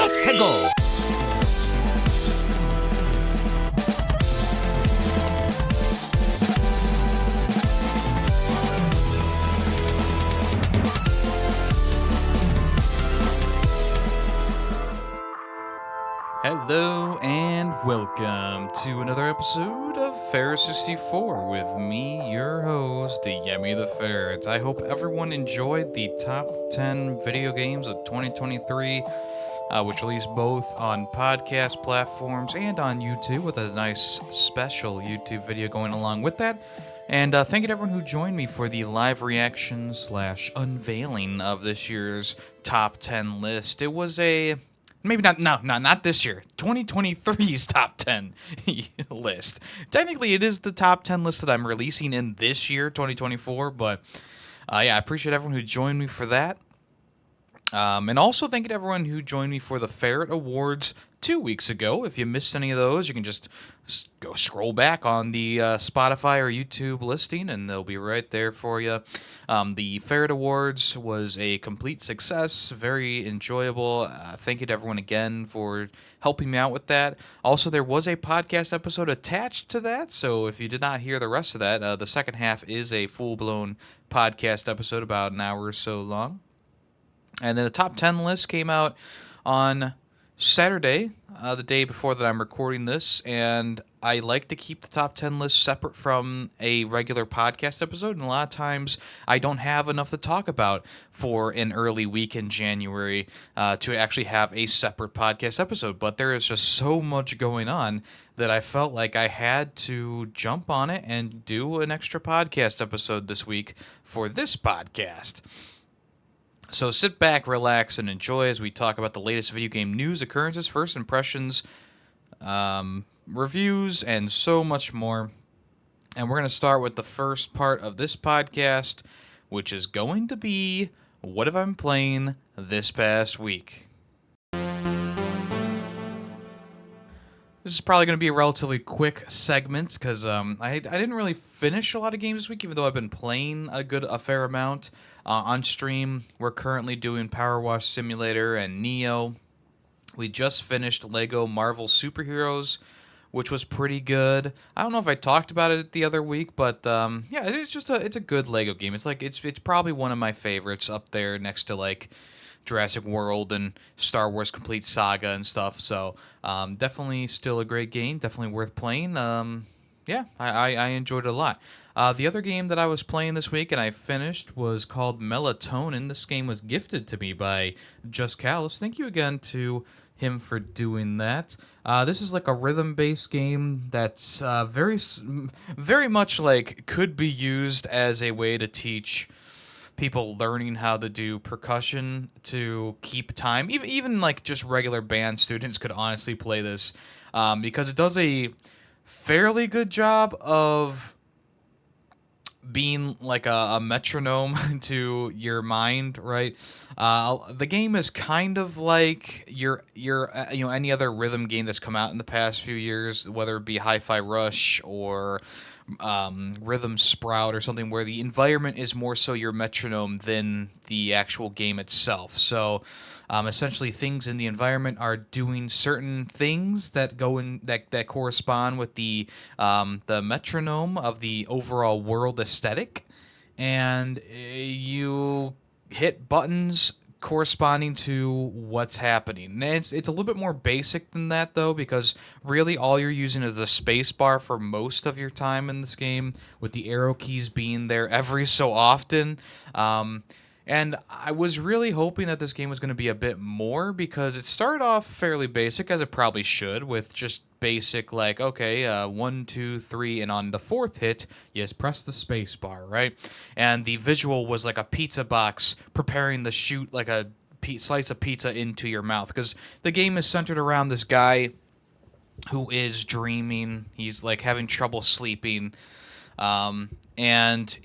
Dlatego! Hello and welcome to another episode of Fair 64 with me, your host, Yemmy the Ferret. I hope everyone enjoyed the top 10 video games of 2023, which released both on podcast platforms and on YouTube, with a nice special YouTube video going along with that. And thank you to everyone who joined me for the live reaction / unveiling of this year's top 10 list. It was maybe not this year. 2023's top 10 list. Technically, it is the top 10 list that I'm releasing in this year, 2024. But yeah, I appreciate everyone who joined me for that. And also thank you to everyone who joined me for the Ferret Awards 2 weeks ago. If you missed any of those, you can just go scroll back on the Spotify or YouTube listing, and they'll be right there for you. The Ferret Awards was a complete success, very enjoyable. Thank you to everyone again for helping me out with that. Also, there was a podcast episode attached to that, so if you did not hear the rest of that, the second half is a full-blown podcast episode about an hour or so long. And then the top 10 list came out on Saturday, the day before that I'm recording this, and I like to keep the top 10 list separate from a regular podcast episode, and a lot of times I don't have enough to talk about for an early week in January to actually have a separate podcast episode, but there is just so much going on that I felt like I had to jump on it and do an extra podcast episode this week for this podcast. So sit back, relax, and enjoy as we talk about the latest video game news, occurrences, first impressions, reviews, and so much more. And we're going to start with the first part of this podcast, which is going to be, what have I been playing this past week? This is probably going to be a relatively quick segment because I didn't really finish a lot of games this week, even though I've been playing a fair amount. On stream, we're currently doing Power Wash Simulator and Neo. We just finished Lego Marvel Superheroes, which was pretty good. I don't know if I talked about it the other week, but yeah, it's a good Lego game. It's probably one of my favorites, up there next to like Jurassic World and Star Wars Complete Saga and stuff. So definitely still a great game, definitely worth playing. Yeah, I enjoyed it a lot. The other game that I was playing this week and I finished was called Melatonin. This game was gifted to me by Just Callus. Thank you again to him for doing that. This is like a rhythm-based game that's very much like could be used as a way to teach people learning how to do percussion to keep time. Even like just regular band students could honestly play this because it does a fairly good job of being like a metronome to your mind, right? The game is kind of like your any other rhythm game that's come out in the past few years, whether it be Hi-Fi Rush or Rhythm Sprout or something, where the environment is more so your metronome than the actual game itself. So essentially things in the environment are doing certain things that go in that correspond with the metronome of the overall world aesthetic, and you hit buttons corresponding to what's happening. And it's a little bit more basic than that, though, because really all you're using is the space bar for most of your time in this game, with the arrow keys being there every so often. And I was really hoping that this game was going to be a bit more, because it started off fairly basic, as it probably should, with just basic, like, okay, 1, 2, 3, and on the fourth hit, you just press the space bar, right? And the visual was like a pizza box preparing to shoot like a slice of pizza into your mouth, because the game is centered around this guy who is dreaming. He's like having trouble sleeping, and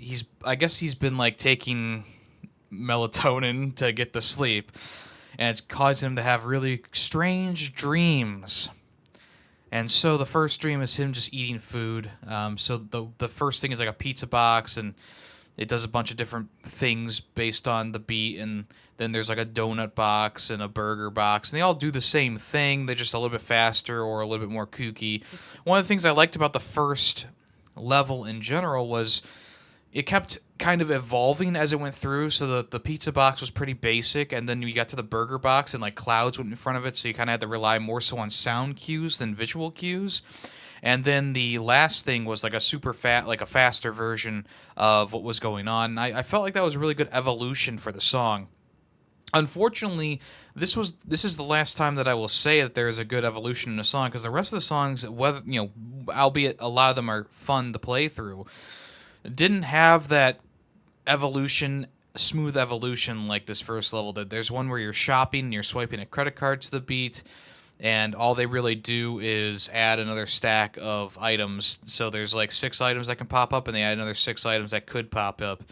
I guess he's been like taking melatonin to get to sleep, and it's caused him to have really strange dreams. And so the first dream is him just eating food. So the first thing is like a pizza box, and it does a bunch of different things based on the beat, and then there's like a donut box and a burger box, and they all do the same thing. They're just a little bit faster or a little bit more kooky. One of the things I liked about the first level in general was it kept kind of evolving as it went through. So the pizza box was pretty basic, and then you got to the burger box, and like clouds went in front of it, so you kind of had to rely more so on sound cues than visual cues. And then the last thing was like a like a faster version of what was going on. And I felt like that was a really good evolution for the song. Unfortunately, this is the last time that I will say that there is a good evolution in a song, because the rest of the songs, whether albeit a lot of them are fun to play through, didn't have that evolution, smooth evolution like this first level did. There's one where you're shopping and you're swiping a credit card to the beat, and all they really do is add another stack of items. So there's like 6 items that can pop up, and they add another 6 items that could pop up.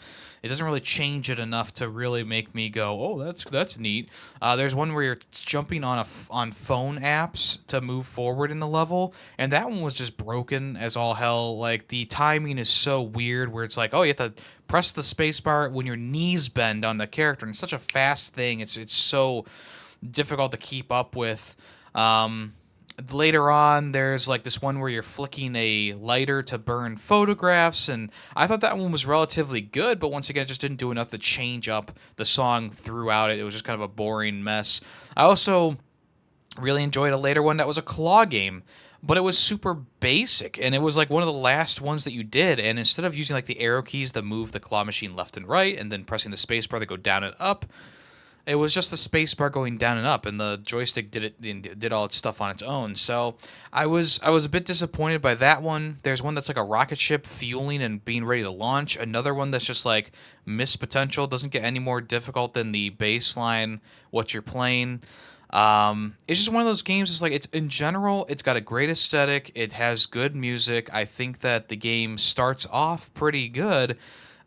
It doesn't really change it enough to really make me go, "Oh, that's neat." There's one where you're jumping on phone apps to move forward in the level, and that one was just broken as all hell. Like, the timing is so weird, where it's like, oh, you have to press the spacebar when your knees bend on the character, and it's such a fast thing. It's so difficult to keep up with. Later on, there's like this one where you're flicking a lighter to burn photographs, and I thought that one was relatively good, but once again, it just didn't do enough to change up the song throughout it. It was just kind of a boring mess. I also really enjoyed a later one that was a claw game, but it was super basic, and it was like one of the last ones that you did, and instead of using like the arrow keys to move the claw machine left and right, and then pressing the spacebar to go down and up, it was just the space bar going down and up, and the joystick did all its stuff on its own. So I was a bit disappointed by that one. There's one that's like a rocket ship fueling and being ready to launch. Another one that's just like missed potential. Doesn't get any more difficult than the baseline what you're playing. It's just one of those games. It's like, it's in general, it's got a great aesthetic. It has good music. I think that the game starts off pretty good,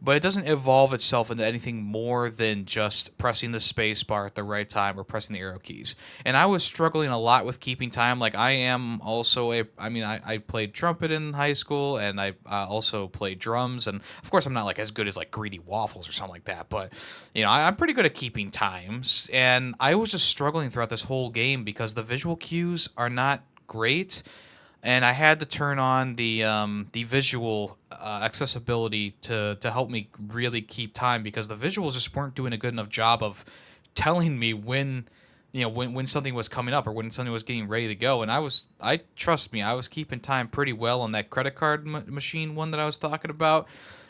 but it doesn't evolve itself into anything more than just pressing the space bar at the right time or pressing the arrow keys. And I was struggling a lot with keeping time. Like, I am also I played trumpet in high school, and I also played drums. And of course, I'm not like as good as like Greedy Waffles or something like that, but I'm pretty good at keeping times. And I was just struggling throughout this whole game because the visual cues are not great, and I had to turn on the visual accessibility to help me really keep time, because the visuals just weren't doing a good enough job of telling me when when something was coming up or when something was getting ready to go. And I trust me, I was keeping time pretty well on that credit card machine one that I was talking about.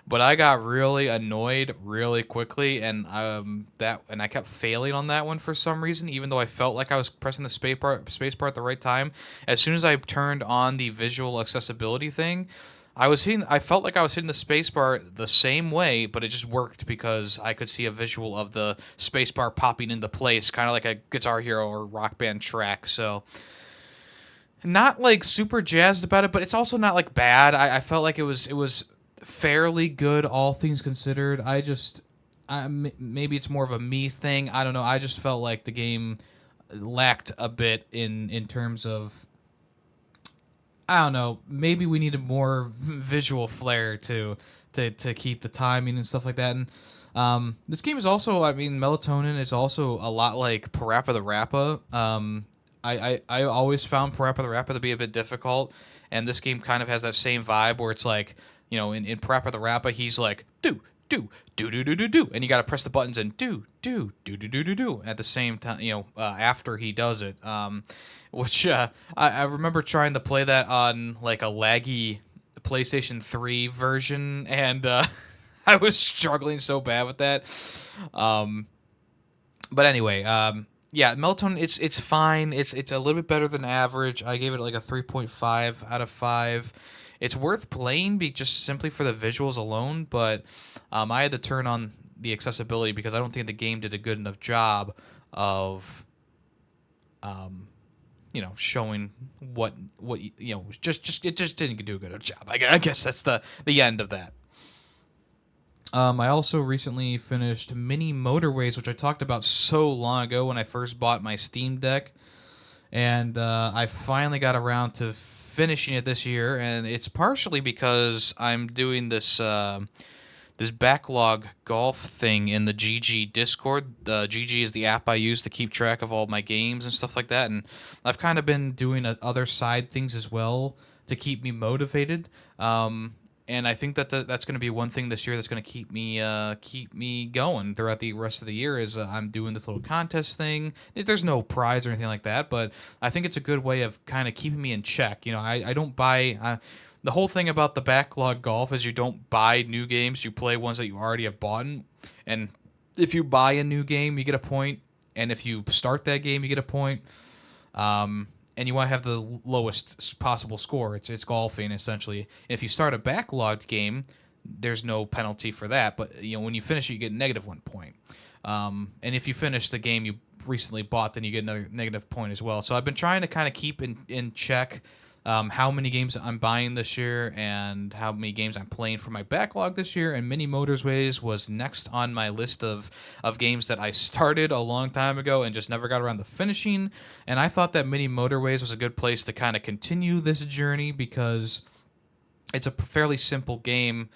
But I got really annoyed really quickly, and I kept failing on that one for some reason, even though I felt like I was pressing the space bar at the right time. As soon as I turned on the visual accessibility thing, I felt like I was hitting the space bar the same way, but it just worked because I could see a visual of the space bar popping into place, kind of like a Guitar Hero or Rock Band track. So, not like super jazzed about it, but it's also not like bad. I felt like it was fairly good, all things considered. Maybe it's more of a me thing. I don't know. I just felt like the game lacked a bit in terms of, I don't know. Maybe we needed more visual flair to keep the timing and stuff like that. And this game is also, Melatonin is also a lot like Parappa the Rappa. I always found Parappa the Rappa to be a bit difficult, and this game kind of has that same vibe where it's like, in Parappa the Rappa, he's like, do, do, do, do, do, do, do, and you got to press the buttons and do, do, do, do, do, do, do, at the same time, after he does it. Which I remember trying to play that on like a laggy PlayStation 3 version, and I was struggling so bad with that. But anyway, yeah, Melatonin, it's fine. It's a little bit better than average. I gave it like a 3.5 out of 5. It's worth playing just simply for the visuals alone, but I had to turn on the accessibility because I don't think the game did a good enough job of showing what just it just didn't do a good job. I guess that's the end of that. I also recently finished Mini Motorways, which I talked about so long ago when I first bought my Steam Deck, and I finally got around to finishing it this year, and it's partially because I'm doing this this backlog golf thing in the GG Discord. GG is the app I use to keep track of all my games and stuff like that, and I've kind of been doing other side things as well to keep me motivated. And I think that that's going to be one thing this year that's going to keep me going throughout the rest of the year. Is I'm doing this little contest thing. There's no prize or anything like that, but I think it's a good way of kind of keeping me in check. I don't buy. The whole thing about the backlog golf is you don't buy new games. You play ones that you already have bought, and if you buy a new game, you get a point, and if you start that game, you get a point. And you want to have the lowest possible score. It's golfing essentially. If you start a backlogged game, there's no penalty for that. But when you finish it, you get -1 point. And if you finish the game you recently bought, then you get another -point as well. So I've been trying to kind of keep in check how many games I'm buying this year and how many games I'm playing for my backlog this year. And Mini Motorways was next on my list of games that I started a long time ago and just never got around to finishing. And I thought that Mini Motorways was a good place to kind of continue this journey because it's a fairly simple game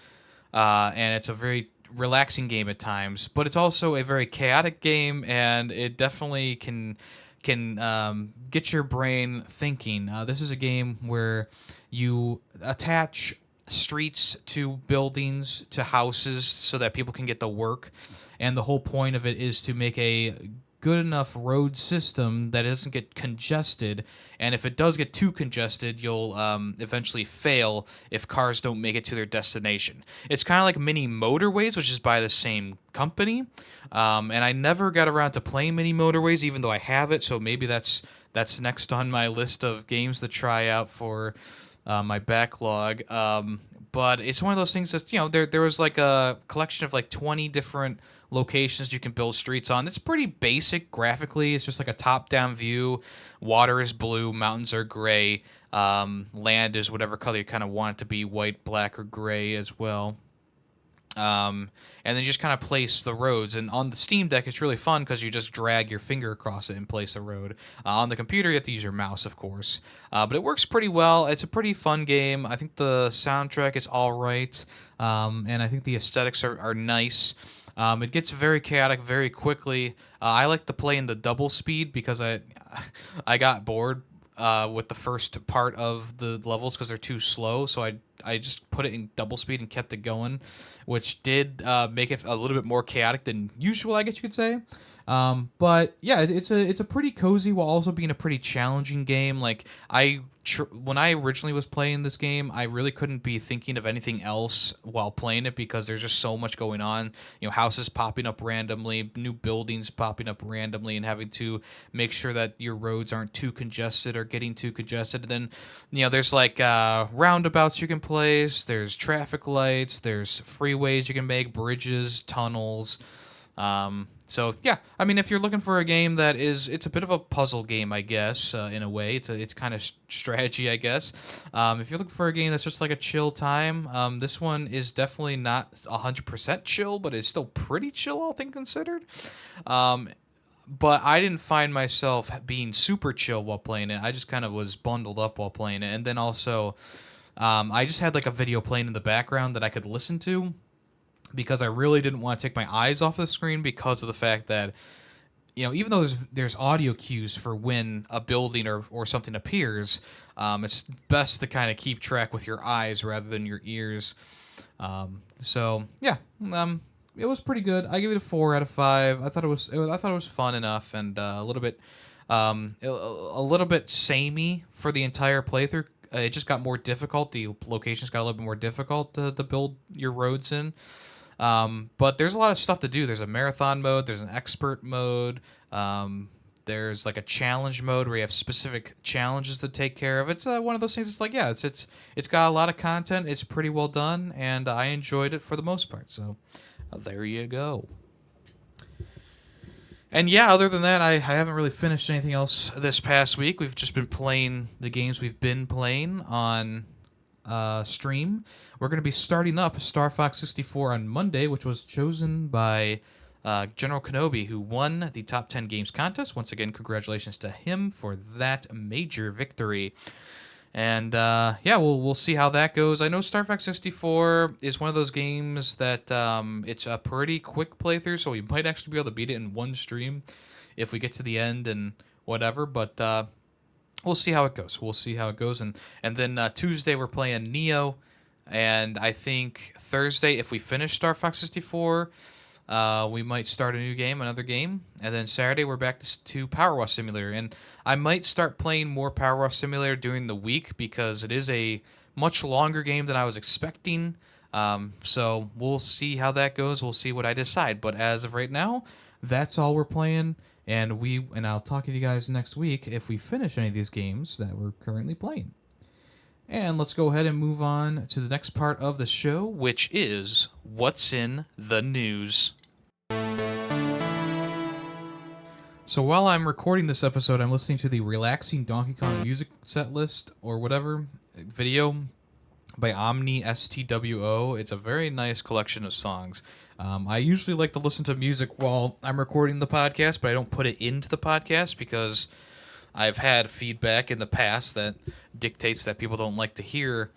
and it's a very relaxing game at times, but it's also a very chaotic game, and it definitely can get your brain thinking. This is a game where you attach streets to buildings, to houses, so that people can get to work. And the whole point of it is to make a good enough road system that it doesn't get congested. And if it does get too congested, you'll eventually fail if cars don't make it to their destination. It's kind of like Mini Motorways, which is by the same company. And I never got around to playing Mini Motorways, even though I have it. So maybe that's next on my list of games to try out for my backlog. But it's one of those things that, there was like a collection of like 20 different locations you can build streets on. It's pretty basic graphically. It's just like a top-down view. Water is blue, mountains are gray, land is whatever color you kind of want it to be, white, black, or gray as well. And then you just kind of place the roads. And on the Steam Deck, it's really fun because you just drag your finger across it and place a road. On the computer, you have to use your mouse, of course. But it works pretty well. It's a pretty fun game. I think the soundtrack is all right. And I think the aesthetics are nice. It gets very chaotic very quickly. I like to play in the double speed because I got bored with the first part of the levels because they're too slow. So I just put it in double speed and kept it going, which did make it a little bit more chaotic than usual, I guess you could say. But yeah, it's a pretty cozy while also being a pretty challenging game. Like when I originally was playing this game, I really couldn't be thinking of anything else while playing it because there's just so much going on. Houses popping up randomly, new buildings popping up randomly, and having to make sure that your roads aren't too congested or getting too congested. And then there's like roundabouts you can place. There's traffic lights. There's freeways you can make, bridges, tunnels. So yeah, I mean, if you're looking for a game it's a bit of a puzzle game, I guess, in a way. It's kind of strategy, I guess. If you're looking for a game that's just like a chill time, this one is definitely not 100% chill, but it's still pretty chill, all things considered. But I didn't find myself being super chill while playing it. I just kind of was bundled up while playing it, and then also, I just had like a video playing in the background that I could listen to, because I really didn't want to take my eyes off the screen because of the fact that, even though there's audio cues for when a building or something appears, it's best to kind of keep track with your eyes rather than your ears. So yeah, it was pretty good. I give it a 4 out of 5. I thought it was fun enough and a little bit samey for the entire playthrough. It just got more difficult. The locations got a little bit more difficult to build your roads in. But there's a lot of stuff to do. There's a marathon mode. There's an expert mode. There's like a challenge mode where you have specific challenges to take care of. It's one of those things. It's like, yeah, it's got a lot of content. It's pretty well done, and I enjoyed it for the most part. So there you go. And yeah, other than that, I haven't really finished anything else this past week. We've just been playing the games we've been playing on stream. We're going to be starting up Star Fox 64 on Monday, which was chosen by General Kenobi, who won the Top 10 Games contest. Once again, congratulations to him for that major victory. And yeah, we'll see how that goes. I know Star Fox 64 is one of those games that it's a pretty quick playthrough, so we might actually be able to beat it in one stream if we get to the end and whatever. But we'll see how it goes. We'll see how it goes. And then Tuesday we're playing Neo, and I think Thursday if we finish Star Fox 64. We might start a new game, another game, and then Saturday we're back to Power Wash Simulator. And I might start playing more Power Wash Simulator during the week because it is a much longer game than I was expecting. So we'll see how that goes. We'll see what I decide. But as of right now, that's all we're playing. And I'll talk to you guys next week if we finish any of these games that we're currently playing. And let's go ahead and move on to the next part of the show, which is What's in the News. So while I'm recording this episode, I'm listening to the Relaxing Donkey Kong Music Set List, or whatever, video by Omni STWO. It's a very nice collection of songs. I usually like to listen to music while I'm recording the podcast, but I don't put it into the podcast because I've had feedback in the past that dictates that people don't like to hear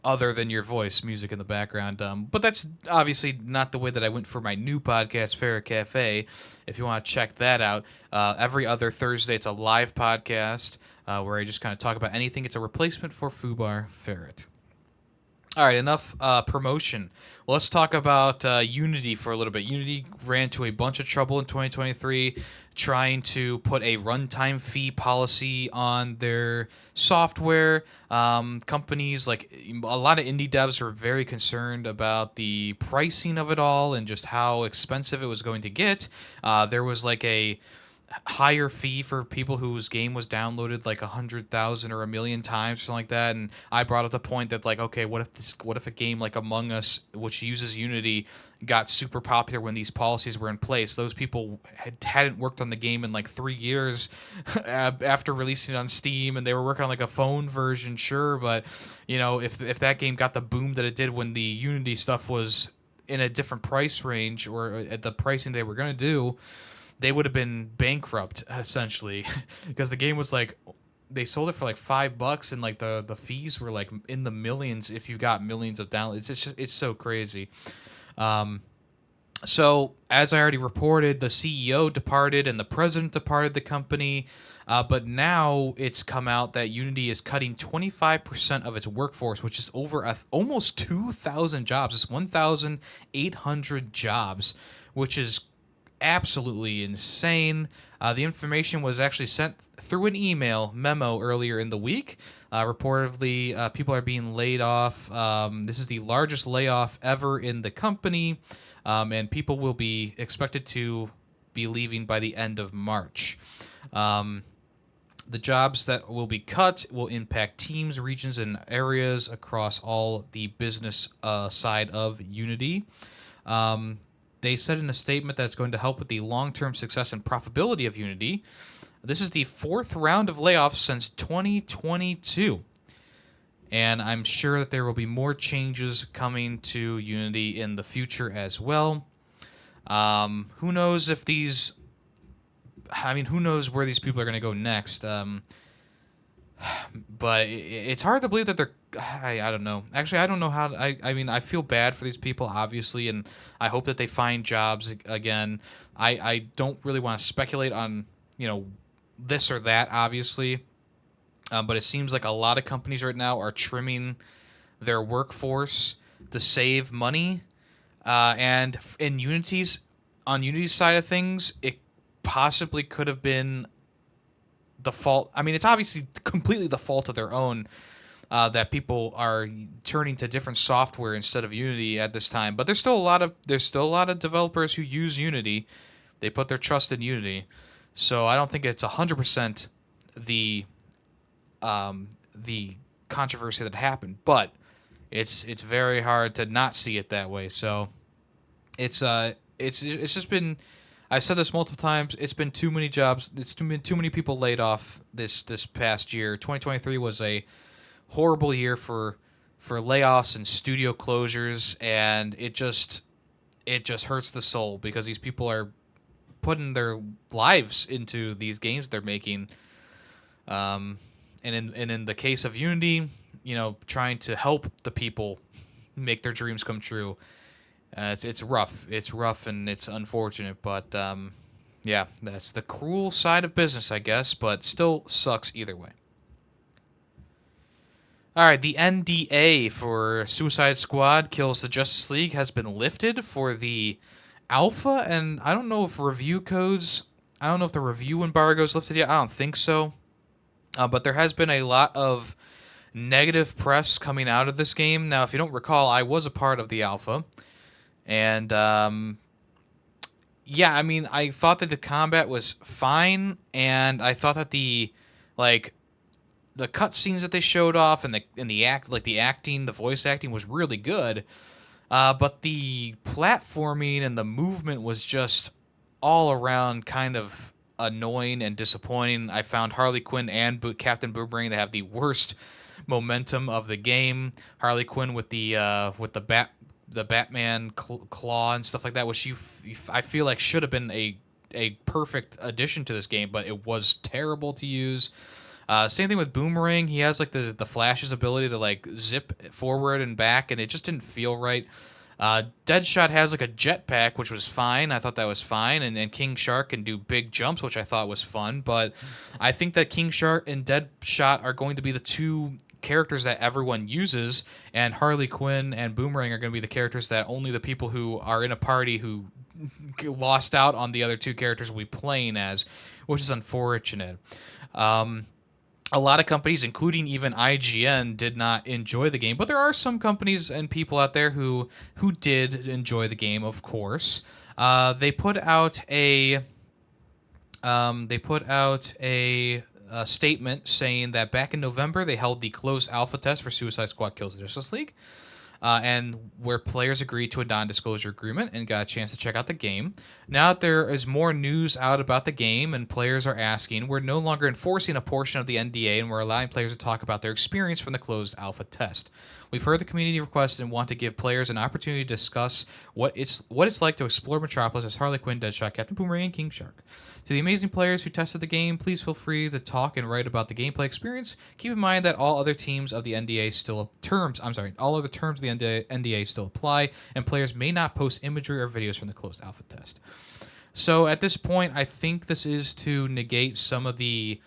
other than your voice music in the background. But that's obviously not the way that I went for my new podcast, Ferret Cafe. If you want to check that out, every other Thursday it's a live podcast where I just kind of talk about anything. It's a replacement for Fubar Ferret. All right, enough promotion. Well, let's talk about Unity for a little bit. Unity ran into a bunch of trouble in 2023 trying to put a runtime fee policy on their software. Companies, like a lot of indie devs, are very concerned about the pricing of it all and just how expensive it was going to get. There was like a higher fee for people whose game was downloaded like 100,000 or 1,000,000 times, something like that. And I brought up the point that, like, okay, what if a game like Among Us, which uses Unity, got super popular when these policies were in place? Those people hadn't worked on the game in like 3 years after releasing it on Steam, and they were working on like a phone version, sure, but if that game got the boom that it did when the Unity stuff was in a different price range or at the pricing they were going to do, they would have been bankrupt essentially because the game was like, they sold it for like $5 and like the fees were like in the millions if you got millions of downloads. It's so crazy. So as I already reported, the CEO departed and the president departed the company, but now it's come out that Unity is cutting 25% of its workforce, which is over almost 2,000 jobs. It's 1,800 jobs, which is absolutely insane. The information was actually sent through an email memo earlier in the week. Reportedly, people are being laid off. This is the largest layoff ever in the company, and people will be expected to be leaving by the end of March. The jobs that will be cut will impact teams, regions, and areas across all the business side of Unity. They said in a statement that it's going to help with the long-term success and profitability of Unity. This is the 4th round of layoffs since 2022. And I'm sure that there will be more changes coming to Unity in the future as well. Who knows if these... I mean, who knows where these people are going to go next. But it's hard to believe that they're... I don't know. Actually, I don't know how... I mean, I feel bad for these people, obviously, and I hope that they find jobs again. I don't really want to speculate on, this or that, obviously. But it seems like a lot of companies right now are trimming their workforce to save money. And on Unity's side of things, it possibly could have been the fault. I mean, it's obviously completely the fault of their own that people are turning to different software instead of Unity at this time. But there's still a lot of developers who use Unity. They put their trust in Unity. So I don't think it's 100% the controversy that happened, but it's very hard to not see it that way. So it's just been, I've said this multiple times, it's been too many jobs, it's been too many people laid off this past year. 2023 was a horrible year for layoffs and studio closures, and it just hurts the soul because these people are putting their lives into these games they're making. and in the case of Unity, trying to help the people make their dreams come true. It's rough. It's rough and it's unfortunate, but yeah, that's the cruel side of business, I guess. But still sucks either way. All right, the NDA for Suicide Squad Kills the Justice League has been lifted for the alpha, and I don't know if review codes. I don't know if the review embargo is lifted yet. I don't think so. But there has been a lot of negative press coming out of this game. Now, if you don't recall, I was a part of the alpha, and yeah, I mean, I thought that the combat was fine, and I thought that the cutscenes that they showed off and the acting, the voice acting was really good. But the platforming and the movement was just all around kind of annoying and disappointing. I found Harley Quinn and Captain Boomerang, they have the worst momentum of the game. Harley Quinn with the Batman claw and stuff like that, which I feel like should have been a perfect addition to this game, but it was terrible to use. Same thing with Boomerang. He has like the Flash's ability to like zip forward and back, and it just didn't feel right. Deadshot has like a jetpack, which was fine. I thought that was fine, and then King Shark can do big jumps, which I thought was fun. But I think that King Shark and Deadshot are going to be the two characters that everyone uses, and Harley Quinn and Boomerang are going to be the characters that only the people who are in a party who lost out on the other two characters will be playing as, which is unfortunate. A lot of companies, including even IGN, did not enjoy the game, but there are some companies and people out there who did enjoy the game. Of course, they put out a statement saying that back in November they held the closed alpha test for Suicide Squad Kills the Justice League. And where players agreed to a non-disclosure agreement and got a chance to check out the game. Now that there is more news out about the game and players are asking, we're no longer enforcing a portion of the NDA and we're allowing players to talk about their experience from the closed alpha test. We've heard the community request and want to give players an opportunity to discuss what it's like to explore Metropolis as Harley Quinn, Deadshot, Captain Boomerang, and King Shark. To the amazing players who tested the game, please feel free to talk and write about the gameplay experience. Keep in mind that all other terms of the NDA still apply, and players may not post imagery or videos from the closed alpha test. So at this point, I think this is to negate some of the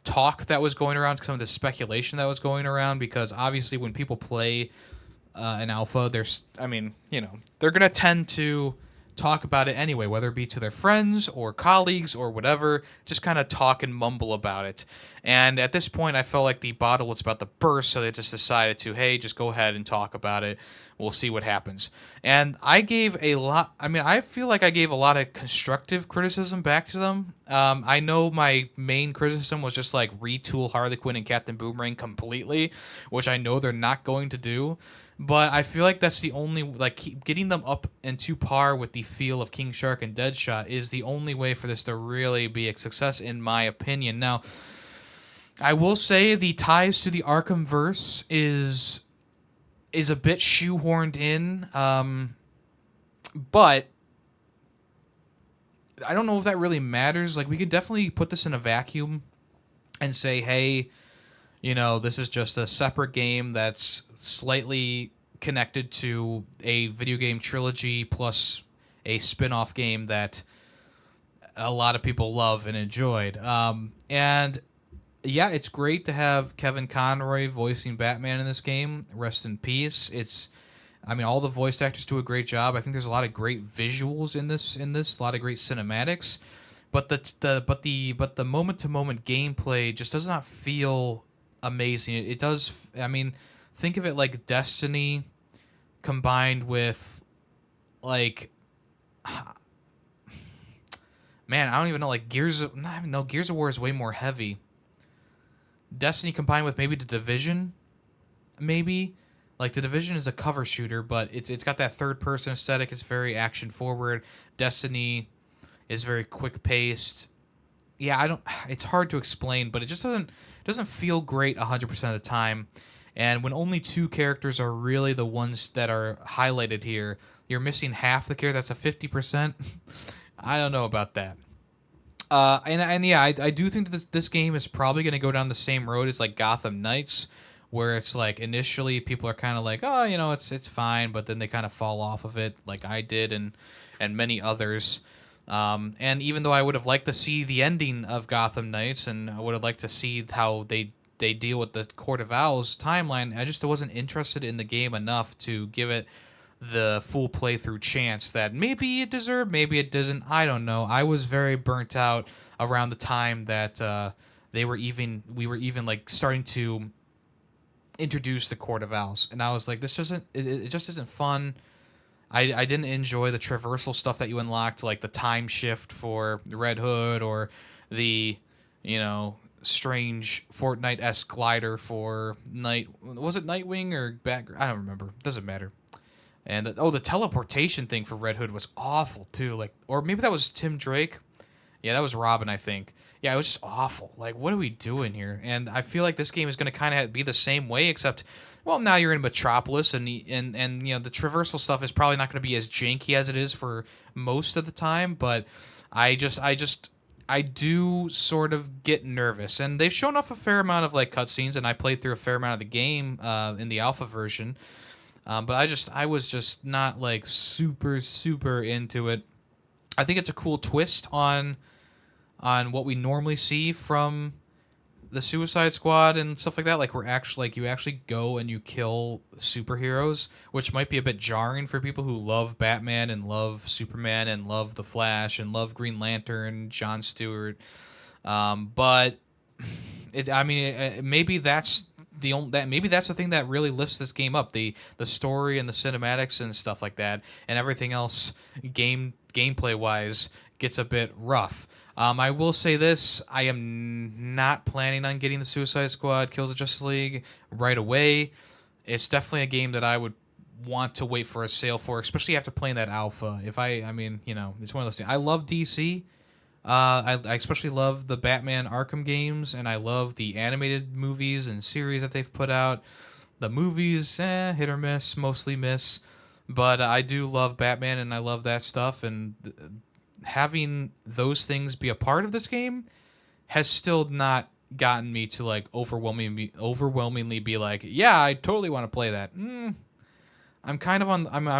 talk that was going around, some of the speculation that was going around, because obviously when people play an alpha, they're going to tend to talk about it anyway, whether it be to their friends or colleagues or whatever, just kind of talk and mumble about it. And at this point, I felt like the bottle was about to burst, so they just decided to, hey, just go ahead and talk about it. We'll see what happens. And I feel like I gave a lot of constructive criticism back to them. I know my main criticism was just like retool Harley Quinn and Captain Boomerang completely, which I know they're not going to do. But I feel like that's the only, getting them up into par with the feel of King Shark and Deadshot is the only way for this to really be a success, in my opinion. Now, I will say the ties to the Arkhamverse is a bit shoehorned in, but I don't know if that really matters. Like, we could definitely put this in a vacuum and say, hey, this is just a separate game that's slightly connected to a video game trilogy plus a spin-off game that a lot of people love and enjoyed. And yeah, it's great to have Kevin Conroy voicing Batman in this game. Rest in peace. All the voice actors do a great job. I think there's a lot of great visuals in this, a lot of great cinematics, but the moment-to-moment gameplay just does not feel amazing. It does. Think of it like Destiny combined with man, I don't even know, like Gears of War is way more heavy. Destiny combined with maybe The Division, maybe. Like, The Division is a cover shooter, but it's got that third-person aesthetic. It's very action-forward. Destiny is very quick-paced. Yeah, it's hard to explain, but it just doesn't feel great 100% of the time. And when only two characters are really the ones that are highlighted here, you're missing half the character. That's a 50%. I don't know about that. And yeah, I do think that this game is probably going to go down the same road as like Gotham Knights, where it's like initially people are kind of like, oh, it's fine, but then they kind of fall off of it, like I did, and many others. And even though I would have liked to see the ending of Gotham Knights, and I would have liked to see how they deal with the Court of Owls timeline, I just wasn't interested in the game enough to give it the full playthrough chance that maybe it deserved, maybe it doesn't. I don't know. I was very burnt out around the time that we were even like starting to introduce the Court of Owls, and I was like, this doesn't it just isn't fun. I didn't enjoy the traversal stuff that you unlocked, like the time shift for Red Hood, or the, strange Fortnite-esque glider for Night. Was it Nightwing or Bat? I don't remember. Doesn't matter. And the teleportation thing for Red Hood was awful too. Like, or maybe that was Tim Drake. Yeah, that was Robin, I think. Yeah, it was just awful. Like, what are we doing here? And I feel like this game is going to kind of be the same way, except, well, now you're in Metropolis, and the traversal stuff is probably not going to be as janky as it is for most of the time. But I do sort of get nervous, and they've shown off a fair amount of like cutscenes, and I played through a fair amount of the game in the alpha version. But I was just not like super into it. I think it's a cool twist on what we normally see from the Suicide Squad and stuff like that. Like, you actually go and you kill superheroes, which might be a bit jarring for people who love Batman and love Superman and love the Flash and love Green Lantern, Jon Stewart. But maybe that's maybe that's the thing that really lifts this game up, the story and the cinematics and stuff like that, and everything else gameplay wise gets a bit rough. I will say this: I am not planning on getting the Suicide Squad Kills the Justice League right away. It's definitely a game that I would want to wait for a sale for, especially after playing that alpha. It's one of those things. I love DC. I especially love the Batman Arkham games, and I love the animated movies and series that they've put out. The movies, hit or miss, mostly miss. But I do love Batman, and I love that stuff, and having those things be a part of this game has still not gotten me to like overwhelmingly be like, yeah, I totally want to play that. I'm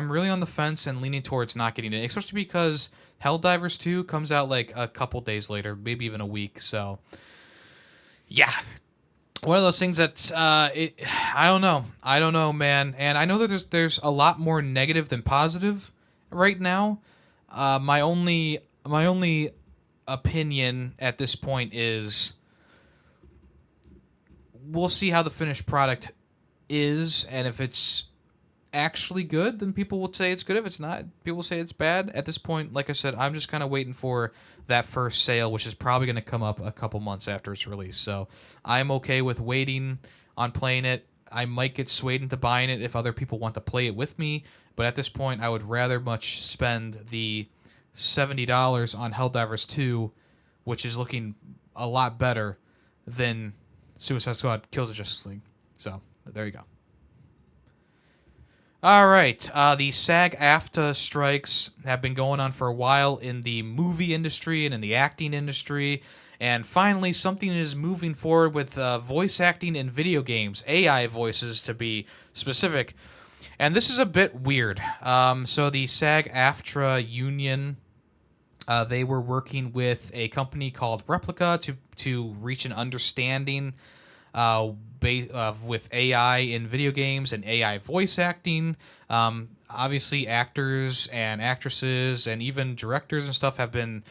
really on the fence and leaning towards not getting it, especially because Helldivers 2 comes out like a couple days later, maybe even a week. So yeah, one of those things that I don't know, man. And I know that there's a lot more negative than positive right now. My only opinion at this point is we'll see how the finished product is, and if it's actually good, then people will say it's good. If it's not, people will say it's bad. At this point, like I said, I'm just kind of waiting for that first sale, which is probably going to come up a couple months after its release. So I'm okay with waiting on playing it. I might get swayed into buying it if other people want to play it with me, but at this point, I would rather much spend the $70 on Helldivers 2, which is looking a lot better than Suicide Squad Kills the Justice League. So there you go. All right, the SAG-AFTRA strikes have been going on for a while in the movie industry and in the acting industry, and finally something is moving forward with voice acting in video games, AI voices to be specific, and this is a bit weird. So the SAG-AFTRA union, they were working with a company called Replica to reach an understanding with AI in video games and AI voice acting. Obviously, actors and actresses and even directors and stuff have been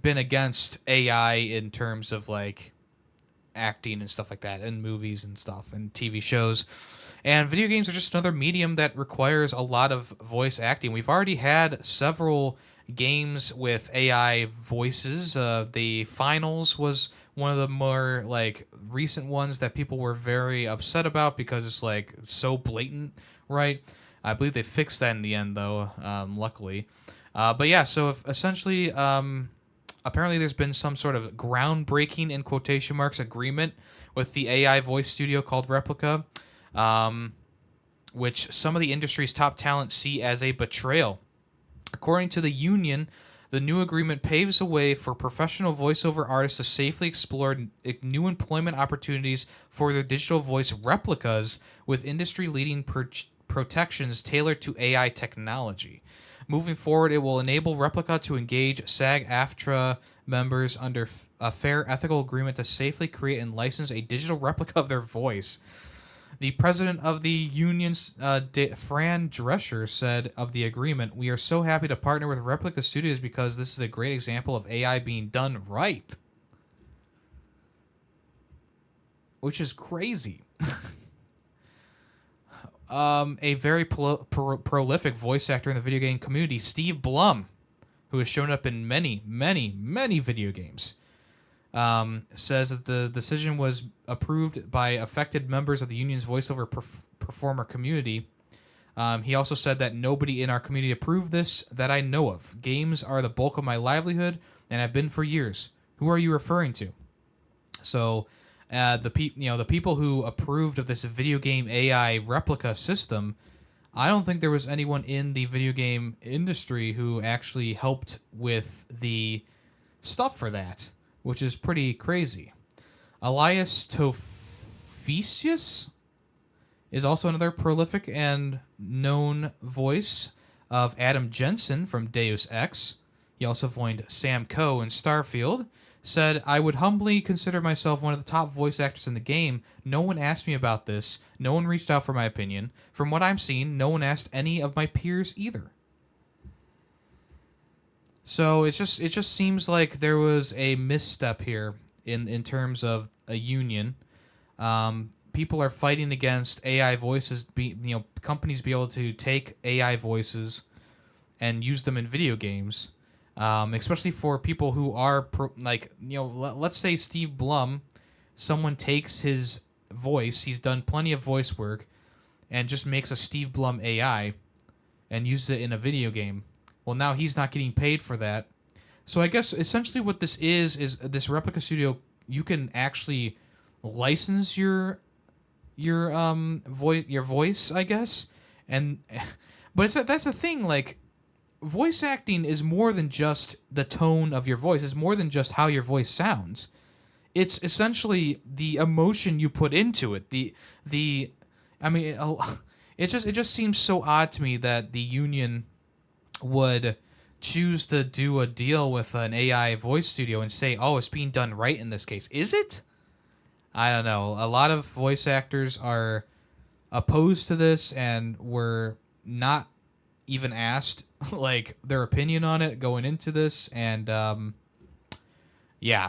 against AI in terms of like acting and stuff like that in movies and stuff and TV shows. And video games are just another medium that requires a lot of voice acting. We've already had several games with AI voices. The Finals was one of the more like recent ones that people were very upset about because it's like so blatant, right? I believe they fixed that in the end though, luckily. But yeah, so essentially, apparently there's been some sort of groundbreaking, in quotation marks, agreement with the AI voice studio called Replica, which some of the industry's top talent see as a betrayal. According to the union, The new agreement paves the way for professional voiceover artists to safely explore new employment opportunities for their digital voice replicas with industry-leading protections tailored to AI technology. Moving forward, it will enable Replica to engage SAG-AFTRA members under a fair ethical agreement to safely create and license a digital replica of their voice. The president of the union, Fran Drescher, said of the agreement, "We are so happy to partner with Replica Studios because this is a great example of AI being done right." Which is crazy. A very prolific voice actor in the video game community, Steve Blum, who has shown up in many, many, many video games, says that the decision was approved by affected members of the union's voiceover performer community. He also said that nobody in our community approved this that I know of. Games are the bulk of my livelihood and have been for years. Who are you referring to? So the people who approved of this video game AI replica system, I don't think there was anyone in the video game industry who actually helped with the stuff for that, which is pretty crazy. Elias Tofisius is also another prolific and known voice of Adam Jensen from Deus Ex. He also voiced Sam Coe in Starfield. Said, "I would humbly consider myself one of the top voice actors in the game. No one asked me about this. No one reached out for my opinion. From what I'm seeing, no one asked any of my peers either." So it just seems like there was a misstep here in terms of a union. People are fighting against AI voices. Companies be able to take AI voices and use them in video games. Especially for people who are let's say Steve Blum, someone takes his voice, he's done plenty of voice work, and just makes a Steve Blum AI and uses it in a video game. Well, now he's not getting paid for that. So I guess essentially what this is this Replica Studio, you can actually license your voice, I guess, but that's the thing, like. Voice acting is more than just the tone of your voice. It's more than just how your voice sounds. It's essentially the emotion you put into it. It just seems so odd to me that the union would choose to do a deal with an AI voice studio and say, "Oh, it's being done right in this case." Is it? I don't know. A lot of voice actors are opposed to this and were not even asked like their opinion on it going into this, and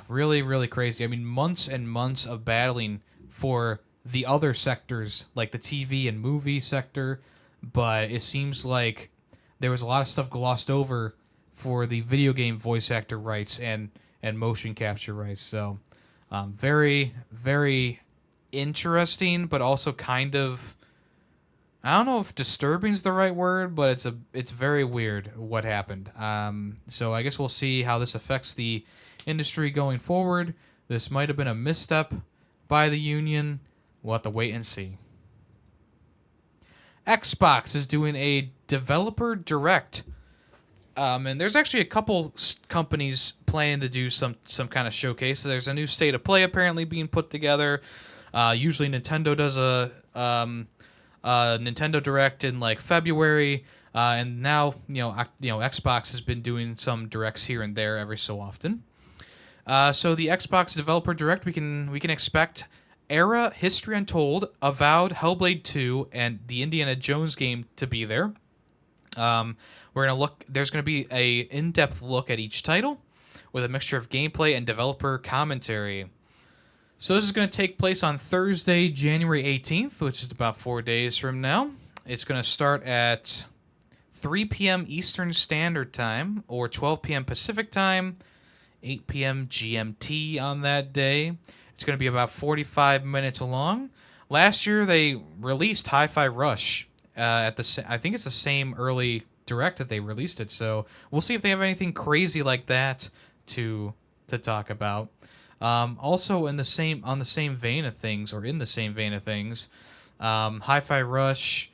really, really crazy. I mean, months and months of battling for the other sectors, like the TV and movie sector, but it seems like there was a lot of stuff glossed over for the video game voice actor rights and motion capture rights. So very, very interesting, but also kind of, I don't know if disturbing is the right word, but it's very weird what happened. So I guess we'll see how this affects the industry going forward. This might have been a misstep by the union. We'll have to wait and see. Xbox is doing a developer direct. And there's actually a couple companies planning to do some kind of showcase. So there's a new state of play apparently being put together. Usually Nintendo does a Nintendo Direct in like February, and now Xbox has been doing some directs here and there every so often. So the Xbox Developer Direct, we can expect Era, History Untold, Avowed, Hellblade 2, and the Indiana Jones game to be there. We're gonna look. There's gonna be a in-depth look at each title, with a mixture of gameplay and developer commentary. So this is going to take place on Thursday, January 18th, which is about 4 days from now. It's going to start at 3 p.m. Eastern Standard Time, or 12 p.m. Pacific Time, 8 p.m. GMT on that day. It's going to be about 45 minutes long. Last year, they released Hi-Fi Rush I think it's the same early direct that they released it, so we'll see if they have anything crazy like that to talk about. Also in the same vein of things, Hi-Fi Rush,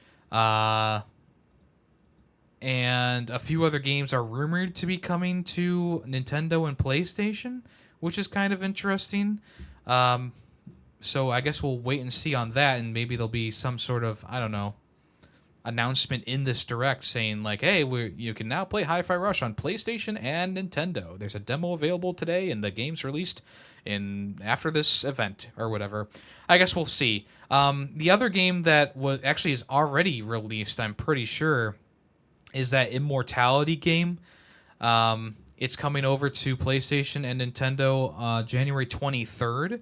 and a few other games are rumored to be coming to Nintendo and PlayStation, which is kind of interesting. Um, so I guess we'll wait and see on that, and maybe there'll be some sort of, I don't know, announcement in this direct saying like, hey, you can now play Hi-Fi Rush on PlayStation and Nintendo. There's a demo available today, and the game's released in after this event or whatever. I guess we'll see. The other game that is already released, I'm pretty sure, is that Immortality game. It's coming over to PlayStation and Nintendo January 23rd.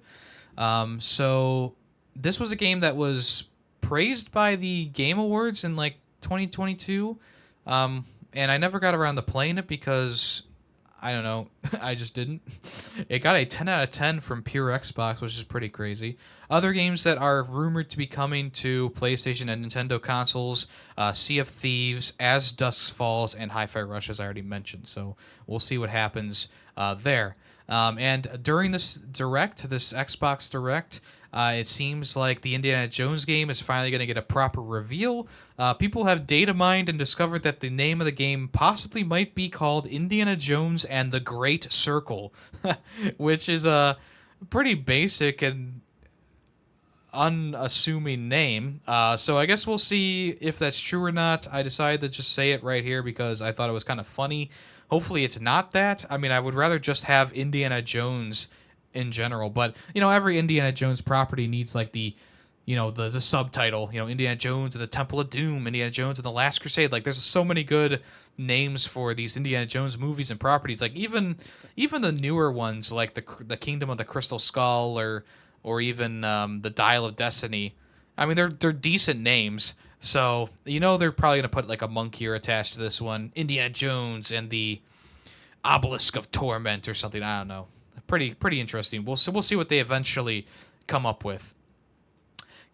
So this was a game that was praised by the Game Awards in like 2022, and I never got around to playing it because I don't know, I just didn't. It got a 10 out of 10 from Pure Xbox, which is pretty crazy. Other games that are rumored to be coming to PlayStation and Nintendo consoles: Sea of Thieves, As Dusk Falls, and Hi-Fi Rush, as I already mentioned. So we'll see what happens there. And during this direct, this Xbox Direct, it seems like the Indiana Jones game is finally going to get a proper reveal. People have data mined and discovered that the name of the game possibly might be called Indiana Jones and the Great Circle, which is a pretty basic and unassuming name. So I guess we'll see if that's true or not. I decided to just say it right here because I thought it was kind of funny. Hopefully it's not that. I mean, I would rather just have Indiana Jones in general, but every Indiana Jones property needs like the subtitle, Indiana Jones and the Temple of Doom, Indiana Jones and the Last Crusade. Like there's so many good names for these Indiana Jones movies and properties. Like even the newer ones, like the Kingdom of the Crystal Skull or even the Dial of Destiny. I mean, they're decent names. So they're probably gonna put like a monkey attached to this one, Indiana Jones and the Obelisk of Torment or something. I don't know. Pretty interesting. We'll see what they eventually come up with.